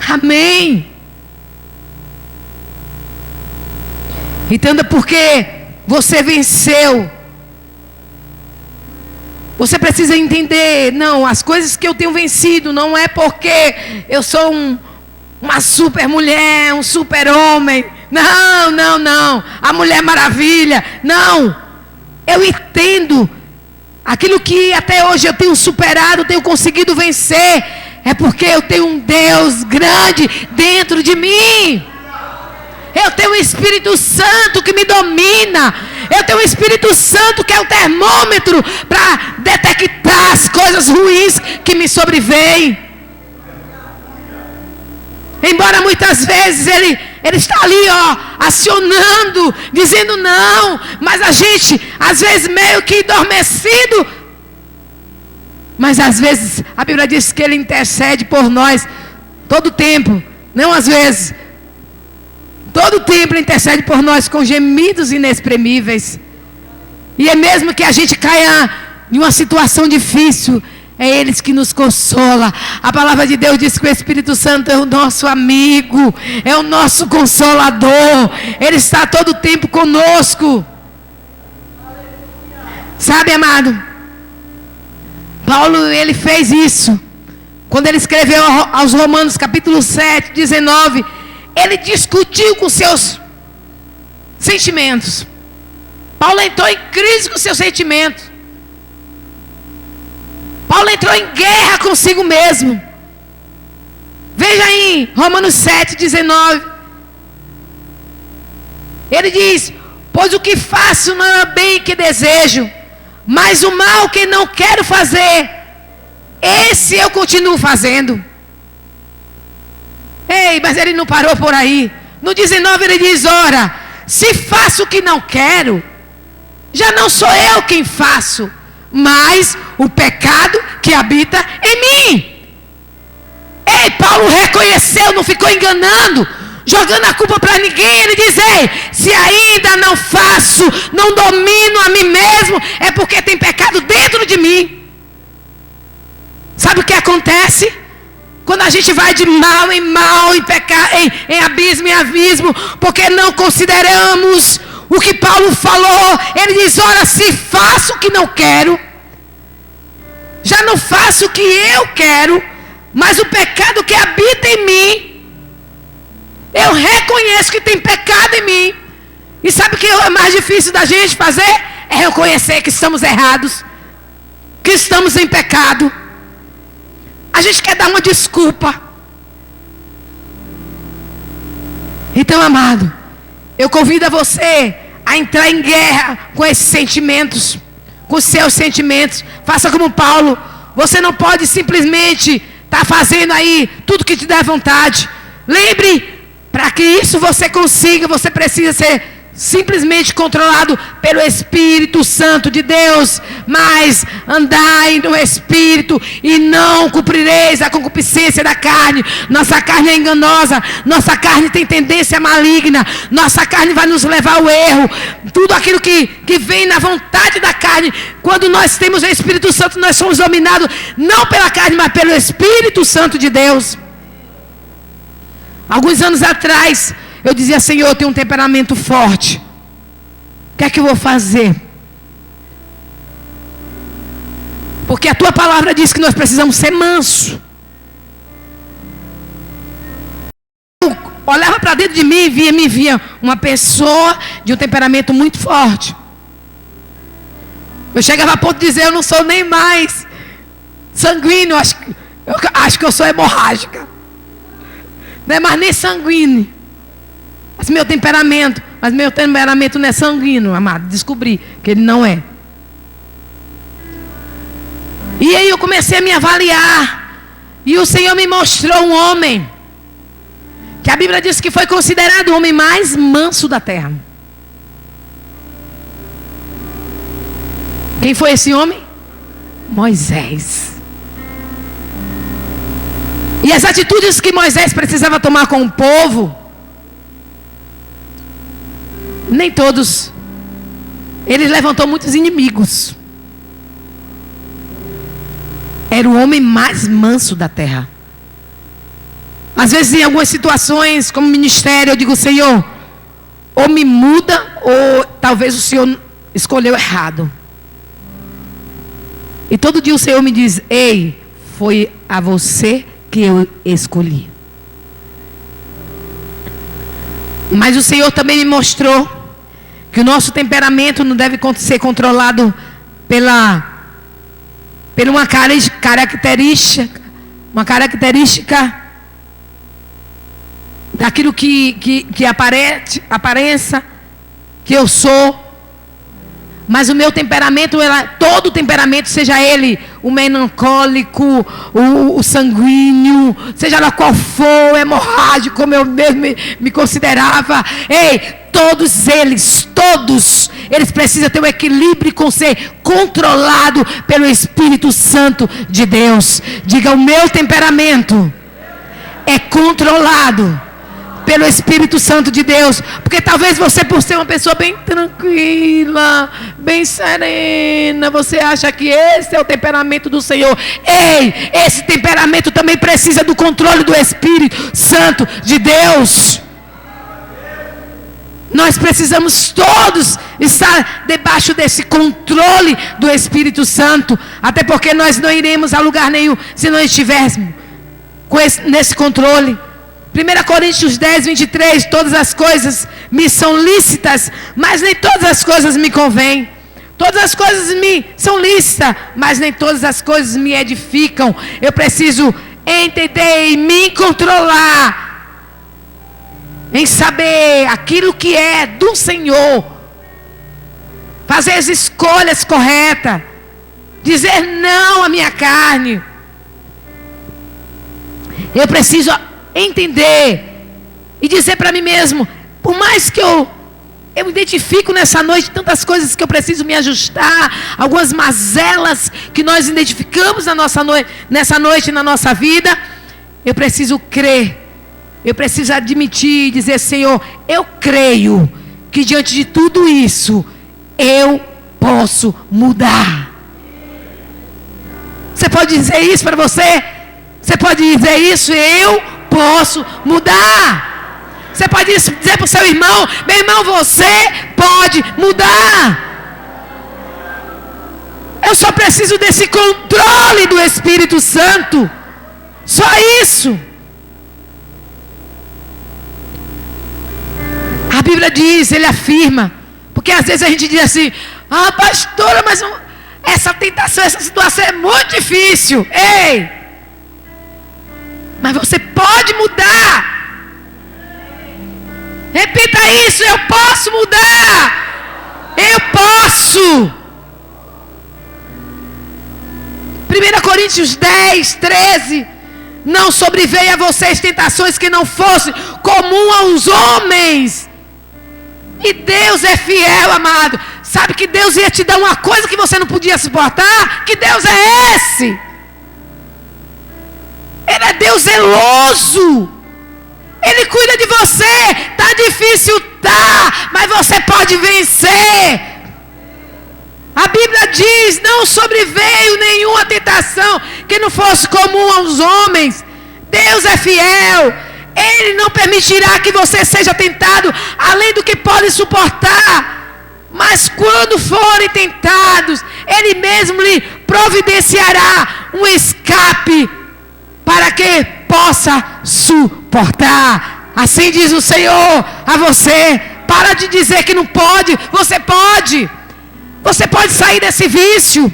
Amém. Entenda, porque você venceu. Você precisa entender: não, as coisas que eu tenho vencido não é porque eu sou uma super mulher, um super homem. Não. A Mulher Maravilha. Não. eu entendo aquilo que até hoje eu tenho superado, tenho conseguido vencer, é porque eu tenho um Deus grande dentro de mim. Eu tenho o Espírito Santo que me domina. Eu tenho o Espírito Santo que é o termômetro para detectar as coisas ruins que me sobrevêm. Embora muitas vezes ele está ali, acionando, dizendo não, mas a gente, às vezes, meio que adormecido. Mas às vezes, a Bíblia diz que ele intercede por nós todo o tempo, não às vezes. Todo o tempo ele intercede por nós com gemidos inexprimíveis. E é mesmo que a gente caia em uma situação difícil, é Ele que nos consola. A palavra de Deus diz que o Espírito Santo é o nosso amigo, é o nosso consolador. Ele está todo o tempo conosco. Sabe, amado? Paulo, ele fez isso. Quando ele escreveu aos Romanos capítulo 7, 19, ele discutiu com seus sentimentos. Paulo entrou em crise com seus sentimentos. Paulo entrou em guerra consigo mesmo. Veja aí, Romanos 7, 19. Ele diz: pois o que faço não é o bem que desejo, mas o mal que não quero fazer, esse eu continuo fazendo. Ei, mas ele não parou por aí. No 19 ele diz: ora, se faço o que não quero, já não sou eu quem faço, mas o pecado que habita em mim. Ei, Paulo reconheceu, não ficou enganando, jogando a culpa para ninguém. Ele diz: ei, se ainda não faço, não domino a mim mesmo, é porque tem pecado dentro de mim. Sabe o que acontece? Quando a gente vai de mal em mal, em pecado, em abismo em abismo, porque não consideramos o que Paulo falou. Ele diz: ora, se faço o que não quero, já não faço o que eu quero, mas o pecado que habita em mim, eu reconheço que tem pecado em mim. E sabe o que é mais difícil da gente fazer? É reconhecer que estamos errados, que estamos em pecado. A gente quer dar uma desculpa. Então, amado, eu convido a você a entrar em guerra com esses sentimentos, com os seus sentimentos. Faça como Paulo. Você não pode simplesmente estar fazendo aí tudo que te der vontade. Lembre, para que isso você consiga, você precisa ser simplesmente controlado pelo Espírito Santo de Deus. Mas andai no Espírito e não cumprireis a concupiscência da carne. Nossa carne é enganosa, nossa carne tem tendência maligna, nossa carne vai nos levar ao erro. Tudo aquilo que vem na vontade da carne, quando nós temos o Espírito Santo, nós somos dominados não pela carne, mas pelo Espírito Santo de Deus. Alguns anos atrás eu dizia: Senhor, eu tenho um temperamento forte, o que é que eu vou fazer? Porque a tua palavra diz que nós precisamos ser manso. Eu olhava para dentro de mim e me via uma pessoa de um temperamento muito forte. Eu chegava a ponto de dizer: eu não sou nem mais sanguíneo, acho que eu sou hemorrágica. Não é mais nem sanguíneo. Mas meu temperamento não é sanguíneo, amado. Descobri que ele não é. E aí eu comecei a me avaliar. E o Senhor me mostrou um homem que a Bíblia diz que foi considerado o homem mais manso da terra. Quem foi esse homem? Moisés. E as atitudes que Moisés precisava tomar com o povo, nem todos. Ele levantou muitos inimigos. Era o homem mais manso da terra. Às vezes em algumas situações, como ministério, eu digo: Senhor, ou me muda, ou talvez o Senhor escolheu errado. E todo dia o Senhor me diz: ei, foi a você que eu escolhi. Mas o Senhor também me mostrou que Que o nosso temperamento não deve ser controlado pela uma característica daquilo que apareça, que eu sou. Mas o meu temperamento, todo temperamento, seja ele o melancólico, o sanguíneo, seja lá qual for, o hemorrágico, como eu mesmo me considerava. Ei, todos eles precisam ter um equilíbrio com ser controlado pelo Espírito Santo de Deus. Diga, o meu temperamento é controlado pelo Espírito Santo de Deus. Porque talvez você, por ser uma pessoa bem tranquila, bem serena, você acha que esse é o temperamento do Senhor. Ei, esse temperamento também precisa do controle do Espírito Santo de Deus. Nós precisamos todos estar debaixo desse controle do Espírito Santo. Até porque nós não iremos a lugar nenhum se não estivéssemos nesse controle. 1 Coríntios 10, 23, todas as coisas me são lícitas, mas nem todas as coisas me convêm. Todas as coisas me são lícitas, mas nem todas as coisas me edificam. Eu preciso entender e me controlar, em saber aquilo que é do Senhor, fazer as escolhas corretas, dizer não à minha carne. Eu preciso entender e dizer para mim mesmo, por mais que eu identifico nessa noite tantas coisas que eu preciso me ajustar, algumas mazelas que nós identificamos nessa noite na nossa vida, eu preciso crer, eu preciso admitir e dizer, Senhor, eu creio que diante de tudo isso eu posso mudar. Você pode dizer isso para você? Você pode dizer isso? Eu posso mudar. Você pode dizer para o seu irmão, meu irmão, você pode mudar. Eu só preciso desse controle do Espírito Santo. Só isso. A Bíblia diz, ele afirma, porque às vezes a gente diz assim, pastora, mas essa tentação, essa situação é muito difícil. Ei! Mas você pode mudar. Repita isso, eu posso mudar. Eu posso. 1 Coríntios 10, 13. Não sobreveio a vocês tentações que não fossem comum aos homens. E Deus é fiel, amado. Sabe que Deus ia te dar uma coisa que você não podia suportar? Que Deus é esse? Ele é Deus zeloso. Ele cuida de você. Tá difícil, tá, mas você pode vencer. A Bíblia diz, não sobreveio nenhuma tentação que não fosse comum aos homens. Deus é fiel. Ele não permitirá que você seja tentado além do que pode suportar. Mas quando forem tentados, Ele mesmo lhe providenciará um escape para que possa suportar. Assim diz o Senhor a você. Para de dizer que não pode. Você pode. Você pode sair desse vício.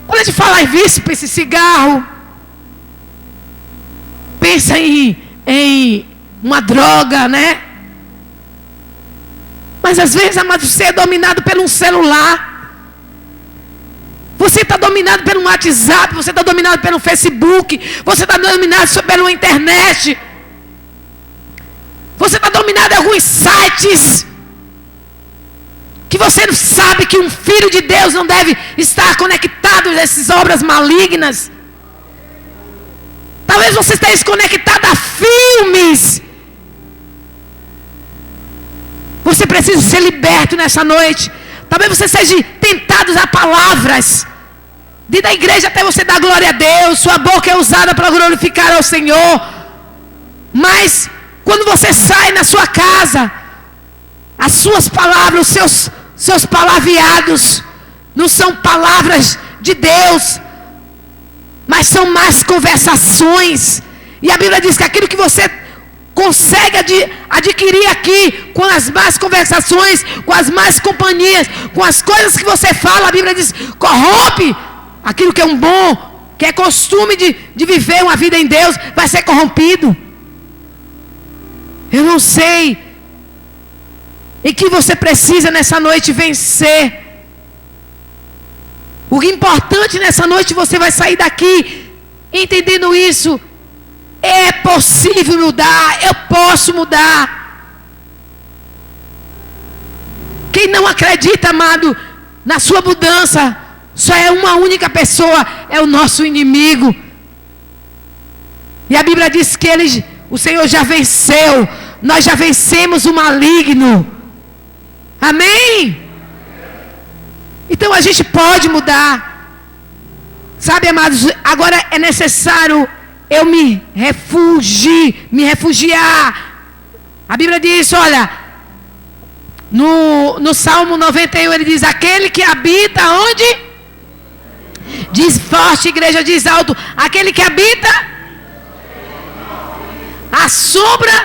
Quando a gente fala em vício, pensa em cigarro. Pensa em uma droga, né? Mas às vezes, amado, você é dominado por um celular. Você está dominado pelo WhatsApp. Você está dominado pelo Facebook. Você está dominado pela internet. Você está dominado em alguns sites que você não sabe que um filho de Deus não deve estar conectado a essas obras malignas. Talvez você esteja conectado a filmes. Você precisa ser liberto nessa noite. Talvez você seja tentado a palavras. Dentro da igreja até você dar glória a Deus. Sua boca é usada para glorificar ao Senhor. Mas quando você sai na sua casa, as suas palavras, os seus palavreados não são palavras de Deus, mas são mais conversações. E a Bíblia diz que aquilo que você consegue adquirir aqui com as más conversações, com as más companhias, com as coisas que você fala. A Bíblia diz: corrompe aquilo que é um bom, que é costume de viver uma vida em Deus, vai ser corrompido. Eu não sei em que você precisa nessa noite vencer. O importante nessa noite, você vai sair daqui entendendo isso. É possível mudar, eu posso mudar. Quem não acredita, amado, na sua mudança, só é uma única pessoa, é o nosso inimigo. E a Bíblia diz que o Senhor já venceu, nós já vencemos o maligno. Amém? Então a gente pode mudar. Sabe, amados, agora é necessário eu me refugiar. A Bíblia diz, olha, no Salmo 91 ele diz: aquele que habita onde? Diz forte, igreja, diz alto: aquele que habita a sombra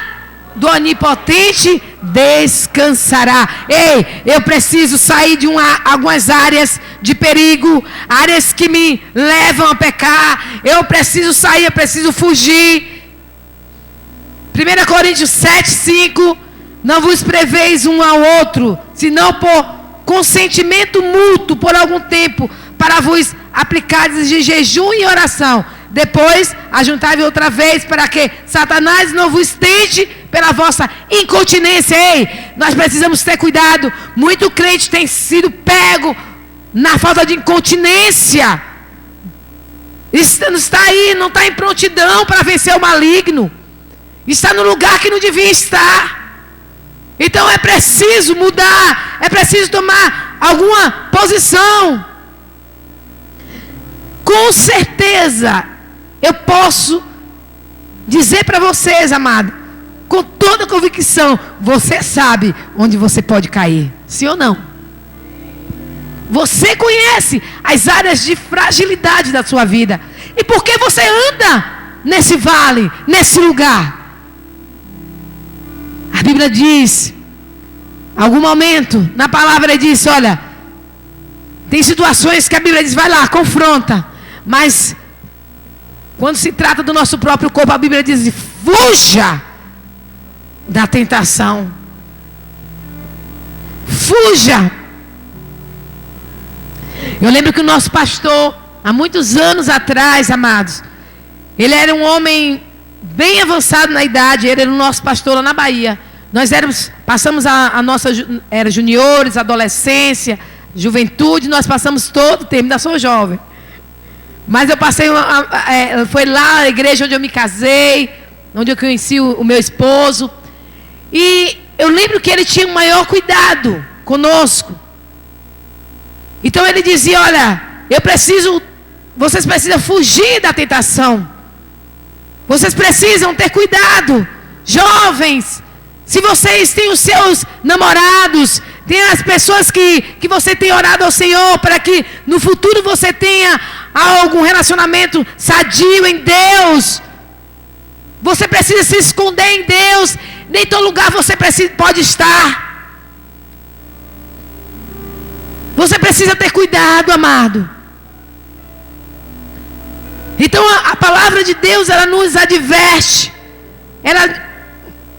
do Onipotente descansará. Ei, eu preciso sair de algumas áreas de perigo, áreas que me levam a pecar. Eu preciso sair, eu preciso fugir. 1 Coríntios 7:5: não vos preveis um ao outro, senão por consentimento mútuo por algum tempo, para vos aplicares de jejum e oração. Depois ajuntai-vos outra vez, para que Satanás não vos tente pela vossa incontinência. Ei, nós precisamos ter cuidado. Muito crente tem sido pego na falta de incontinência. Está aí, não está em prontidão para vencer o maligno. Está no lugar que não devia estar. Então é preciso mudar, é preciso tomar alguma posição. Com certeza, eu posso dizer para vocês, amado, com toda convicção, você sabe onde você pode cair, sim ou não? Você conhece as áreas de fragilidade da sua vida. E por que você anda nesse vale, nesse lugar? A Bíblia diz, algum momento, na palavra ele diz, olha, tem situações que a Bíblia diz, vai lá, confronta. Mas, quando se trata do nosso próprio corpo, a Bíblia diz, fuja da tentação. Fuja. Eu lembro que o nosso pastor, há muitos anos atrás, amados, ele era um homem bem avançado na idade, ele era o nosso pastor lá na Bahia. Nós passamos a nossa, era juniores, adolescência, juventude, nós passamos todo o tempo, ainda sou jovem. Mas eu passei, foi lá a igreja onde eu me casei, onde eu conheci o meu esposo. E eu lembro que ele tinha um maior cuidado conosco. Então ele dizia, olha, vocês precisam fugir da tentação. Vocês precisam ter cuidado. Jovens, se vocês têm os seus namorados, tem as pessoas que você tem orado ao Senhor, para que no futuro você tenha algum relacionamento sadio em Deus. Você precisa se esconder em Deus. Nem todo lugar você pode estar. Você precisa ter cuidado, amado. Então a palavra de Deus, ela nos adverte. Ela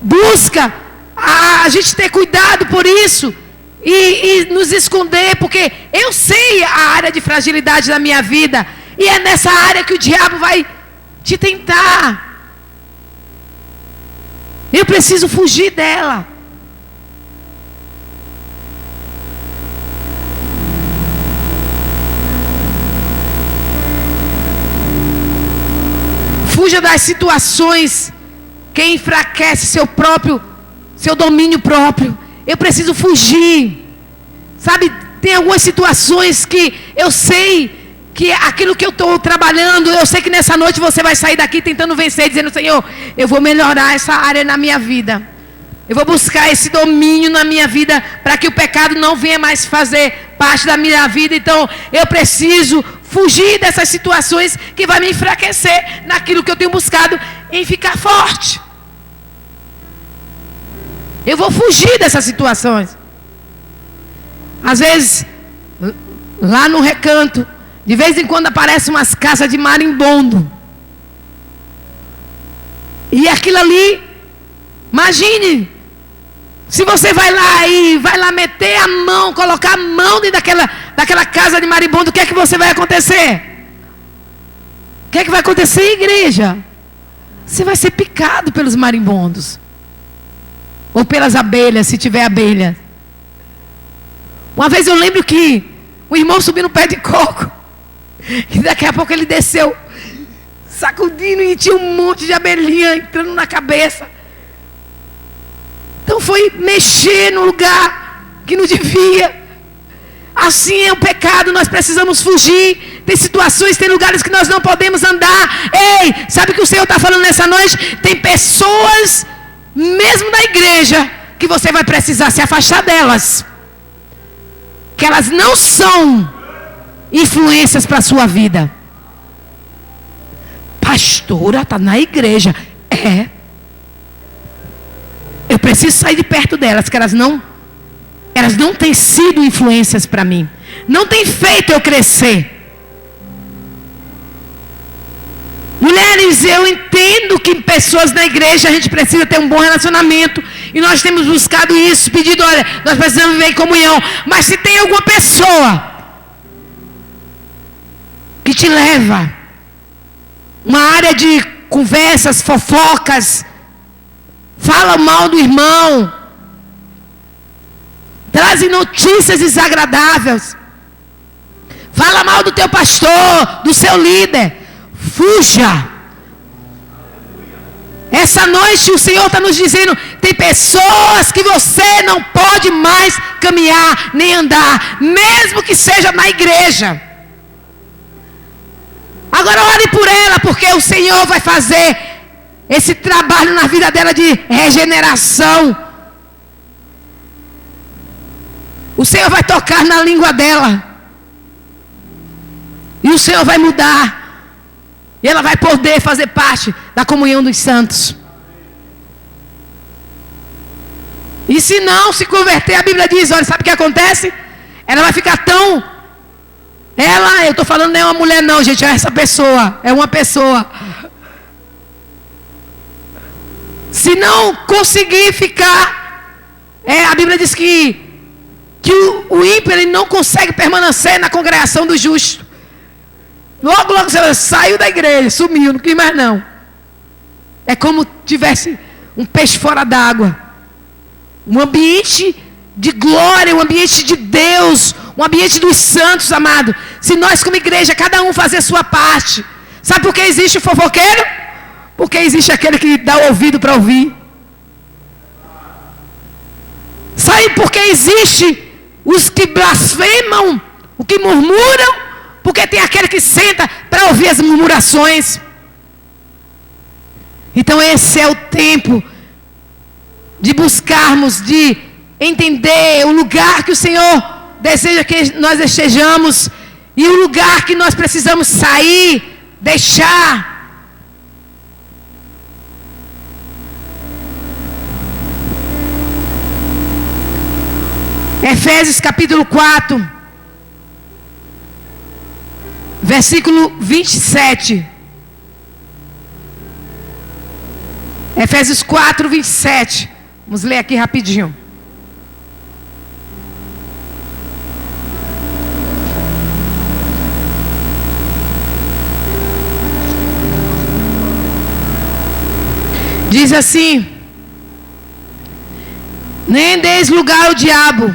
busca a gente ter cuidado por isso. E nos esconder, porque eu sei a área de fragilidade da minha vida. E é nessa área que o diabo vai te tentar. Eu preciso fugir dela. Fuja das situações que enfraquecem seu domínio próprio. Eu preciso fugir. Sabe, tem algumas situações que eu sei que aquilo que eu estou trabalhando, eu sei que nessa noite você vai sair daqui tentando vencer, dizendo, Senhor, eu vou melhorar essa área na minha vida. Eu vou buscar esse domínio na minha vida, para que o pecado não venha mais fazer parte da minha vida. Então, eu preciso fugir dessas situações que vai me enfraquecer naquilo que eu tenho buscado em ficar forte. Eu vou fugir dessas situações. Às vezes, lá no recanto, de vez em quando aparecem umas casas de marimbondo. E aquilo ali, imagine, se você vai lá meter a mão, colocar a mão dentro daquela casa de marimbondo, o que é que você vai acontecer? O que é que vai acontecer, igreja? Você vai ser picado pelos marimbondos. Ou pelas abelhas, se tiver abelha. Uma vez eu lembro que o irmão subiu no pé de coco. E daqui a pouco ele desceu, sacudindo, e tinha um monte de abelhinha entrando na cabeça. Então foi mexer no lugar que não devia. Assim é o pecado, nós precisamos fugir. Tem situações, tem lugares que nós não podemos andar. Ei, sabe o que o Senhor está falando nessa noite? Tem pessoas, mesmo da igreja, que você vai precisar se afastar delas. Que elas não são influências para a sua vida. Pastora, está na igreja. Eu preciso sair de perto delas, que elas não têm sido influências para mim. Não têm feito eu crescer. Mulheres, eu entendo que pessoas na igreja, a gente precisa ter um bom relacionamento. E nós temos buscado isso, pedido, olha, nós precisamos viver em comunhão. Mas se tem alguma pessoa que te leva uma área de conversas, fofocas, fala mal do irmão, trazem notícias desagradáveis, fala mal do teu pastor, do seu líder, fuja. Essa noite o Senhor está nos dizendo, tem pessoas que você não pode mais caminhar, nem andar, mesmo que seja na igreja. Agora ore por ela, porque o Senhor vai fazer esse trabalho na vida dela de regeneração. O Senhor vai tocar na língua dela. E o Senhor vai mudar. E ela vai poder fazer parte da comunhão dos santos. E se não se converter, a Bíblia diz, olha, sabe o que acontece? Ela vai ficar tão... eu estou falando não é uma mulher não, gente, é essa pessoa. É uma pessoa. Se não conseguir ficar... a Bíblia diz que o ímpio ele não consegue permanecer na congregação do justo. Logo você saiu da igreja, sumiu, não quis mais não. É como tivesse um peixe fora d'água. Um ambiente de glória, um ambiente de Deus, um ambiente dos santos, amado. Se nós como igreja, cada um fazer a sua parte. Sabe por que existe o fofoqueiro? Porque existe aquele que dá ouvido para ouvir. Sabe por que existe os que blasfemam, os que murmuram? Porque tem aquele que senta para ouvir as murmurações. Então esse é o tempo de buscarmos, de entender o lugar que o Senhor deseja que nós estejamos e o lugar que nós precisamos sair, deixar. Efésios capítulo 4. Versículo 27. Efésios 4, 27. Vamos ler aqui rapidinho. Diz assim: nem deis lugar ao diabo.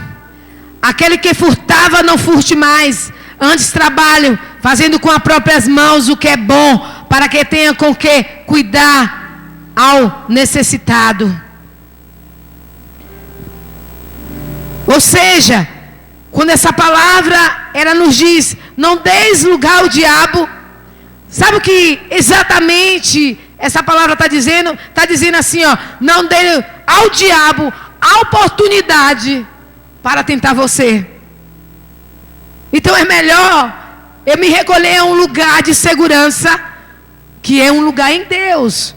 Aquele que furtava, não furte mais. Antes trabalhe, fazendo com as próprias mãos o que é bom, para que tenha com que cuidar ao necessitado. Ou seja, quando essa palavra ela nos diz, não deis lugar ao diabo, sabe o que exatamente essa palavra está dizendo? Está dizendo assim, ó, não dê ao diabo a oportunidade para tentar você. Então é melhor eu me recolher a um lugar de segurança, que é um lugar em Deus.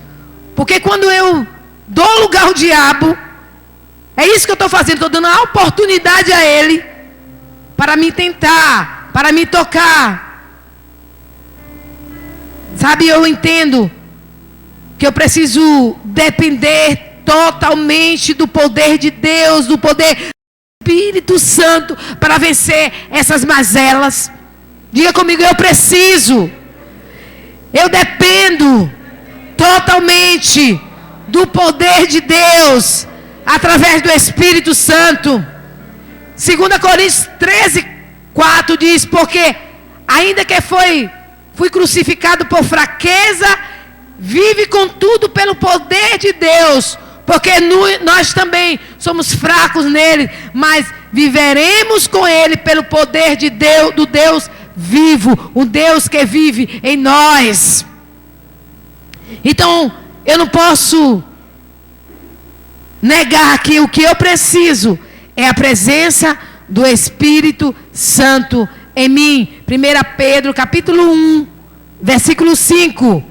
Porque quando eu dou lugar ao diabo, É isso que eu estou fazendo. Estou dando a oportunidade a Ele para me tentar, para me tocar. Sabe, eu entendo que eu preciso depender totalmente do poder de Deus, do poder do Espírito Santo para vencer essas mazelas. Diga comigo, eu preciso. Eu dependo totalmente do poder de Deus através do Espírito Santo. 2 Coríntios 13:4 diz: porque ainda que fui crucificado por fraqueza, vive contudo pelo poder de Deus, porque nós também somos fracos nele, mas viveremos com ele pelo poder de Deus, do Deus vivo, o Deus que vive em nós. Então, eu não posso negar que o que eu preciso é a presença do Espírito Santo em mim. 1 Pedro capítulo 1, versículo 5.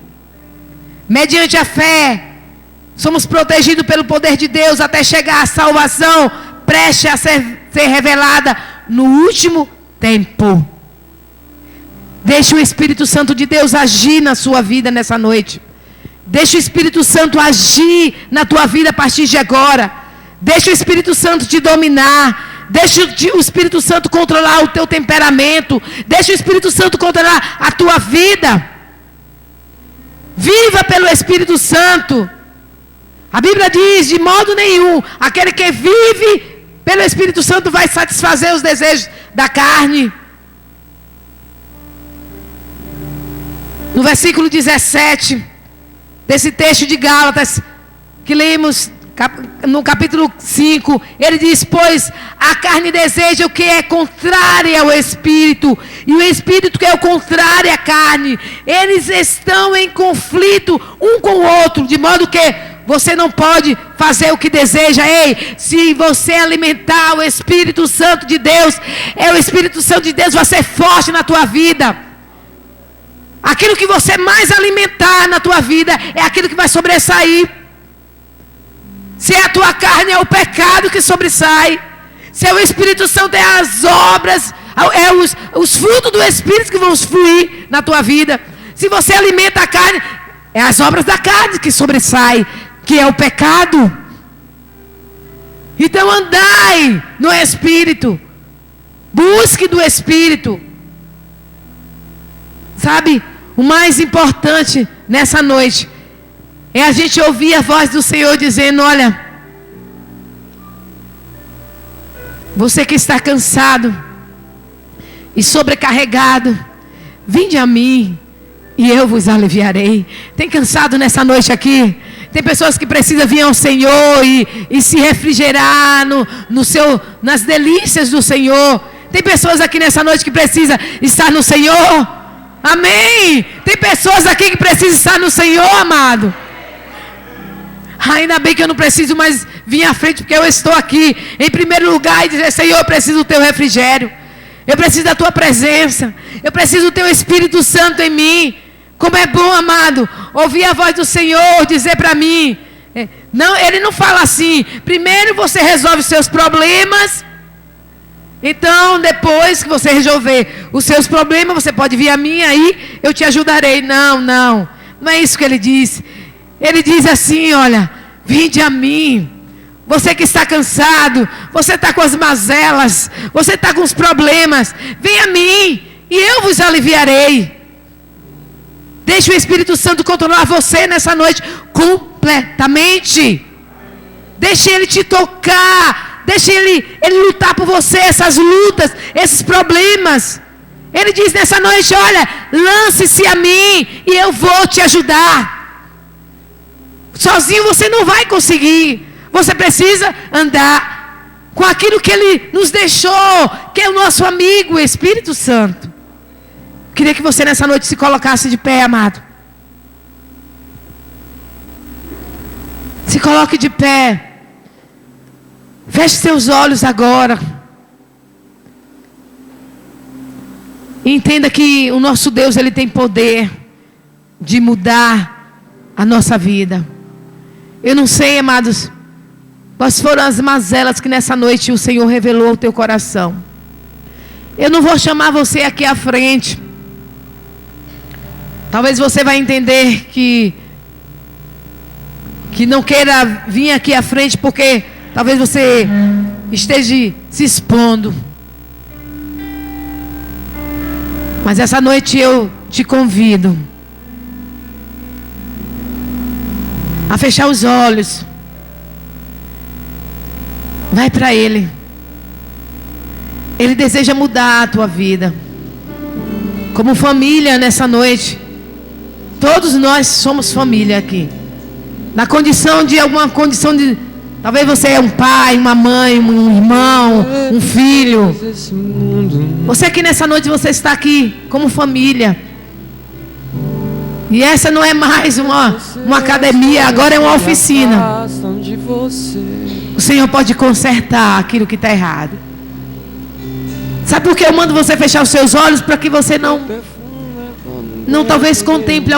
Mediante a fé, somos protegidos pelo poder de Deus até chegar à salvação, prestes a ser revelada no último tempo. Deixe o Espírito Santo de Deus agir na sua vida nessa noite. Deixe o Espírito Santo agir na tua vida a partir de agora. Deixe o Espírito Santo te dominar. Deixe o Espírito Santo controlar o teu temperamento. Deixe o Espírito Santo controlar a tua vida. Viva pelo Espírito Santo. A Bíblia diz: de modo nenhum, aquele que vive pelo Espírito Santo vai satisfazer os desejos da carne. No versículo 17 desse texto de Gálatas, que lemos no capítulo 5, ele diz: pois a carne deseja o que é contrário ao Espírito, e o Espírito que é o contrário à carne. Eles estão em conflito um com o outro, de modo que você não pode fazer o que deseja. Ei, se você alimentar o Espírito Santo de Deus, o Espírito Santo de Deus vai ser forte na tua vida. Aquilo que você mais alimentar na tua vida é aquilo que vai sobressair. Se a tua carne é o pecado que sobressai, se é o Espírito Santo, é as obras, os frutos do Espírito que vão fluir na tua vida. Se você alimenta a carne, é as obras da carne que sobressai, que é o pecado. Então andai no Espírito, busque do Espírito. Sabe, o mais importante nessa noite é a gente ouvir a voz do Senhor dizendo: olha, você que está cansado e sobrecarregado, vinde a mim e eu vos aliviarei. Tem cansado nessa noite aqui? Tem pessoas que precisam vir ao Senhor e se refrigerar nas delícias do Senhor. Tem pessoas aqui nessa noite que precisam estar no Senhor. Amém. Tem pessoas aqui que precisam estar no Senhor, amado. Ainda bem que eu não preciso mais vir à frente, porque eu estou aqui em primeiro lugar e dizer: Senhor, eu preciso do teu refrigério, eu preciso da tua presença, eu preciso do teu Espírito Santo em mim. Como é bom, amado, ouvir a voz do Senhor dizer para mim. Não, Ele não fala assim: primeiro você resolve os seus problemas, então depois que você resolver os seus problemas, você pode vir a mim, aí eu te ajudarei. Não é isso que Ele diz. Ele diz assim: olha, vinde a mim. Você que está cansado, você está com as mazelas, você está com os problemas, vem a mim e eu vos aliviarei. Deixe o Espírito Santo controlar você nessa noite completamente. Deixe Ele te tocar. Deixe Ele lutar por você, essas lutas, esses problemas. Ele diz nessa noite: olha, lance-se a mim e eu vou te ajudar. Sozinho você não vai conseguir. Você precisa andar com aquilo que Ele nos deixou, que é o nosso amigo, o Espírito Santo. Queria que você nessa noite se colocasse de pé, amado. Se coloque de pé. Feche seus olhos agora. E entenda que o nosso Deus, Ele tem poder de mudar a nossa vida. Eu não sei, amados, Quais foram as mazelas que nessa noite o Senhor revelou ao teu coração? Eu não vou chamar você aqui à frente. Talvez você vai entender que não queira vir aqui à frente porque talvez você esteja se expondo. Mas essa noite eu te convido a fechar os olhos. Vai para Ele. Ele deseja mudar a tua vida. Como família nessa noite. Todos nós somos família aqui. Na condição de alguma condição de... Talvez você é um pai, uma mãe, um irmão, um filho. Você aqui nessa noite, você está aqui como família. E essa não é mais uma academia, agora é uma oficina. O Senhor pode consertar aquilo que está errado. Sabe por que eu mando você fechar os seus olhos? Para que você não talvez contemple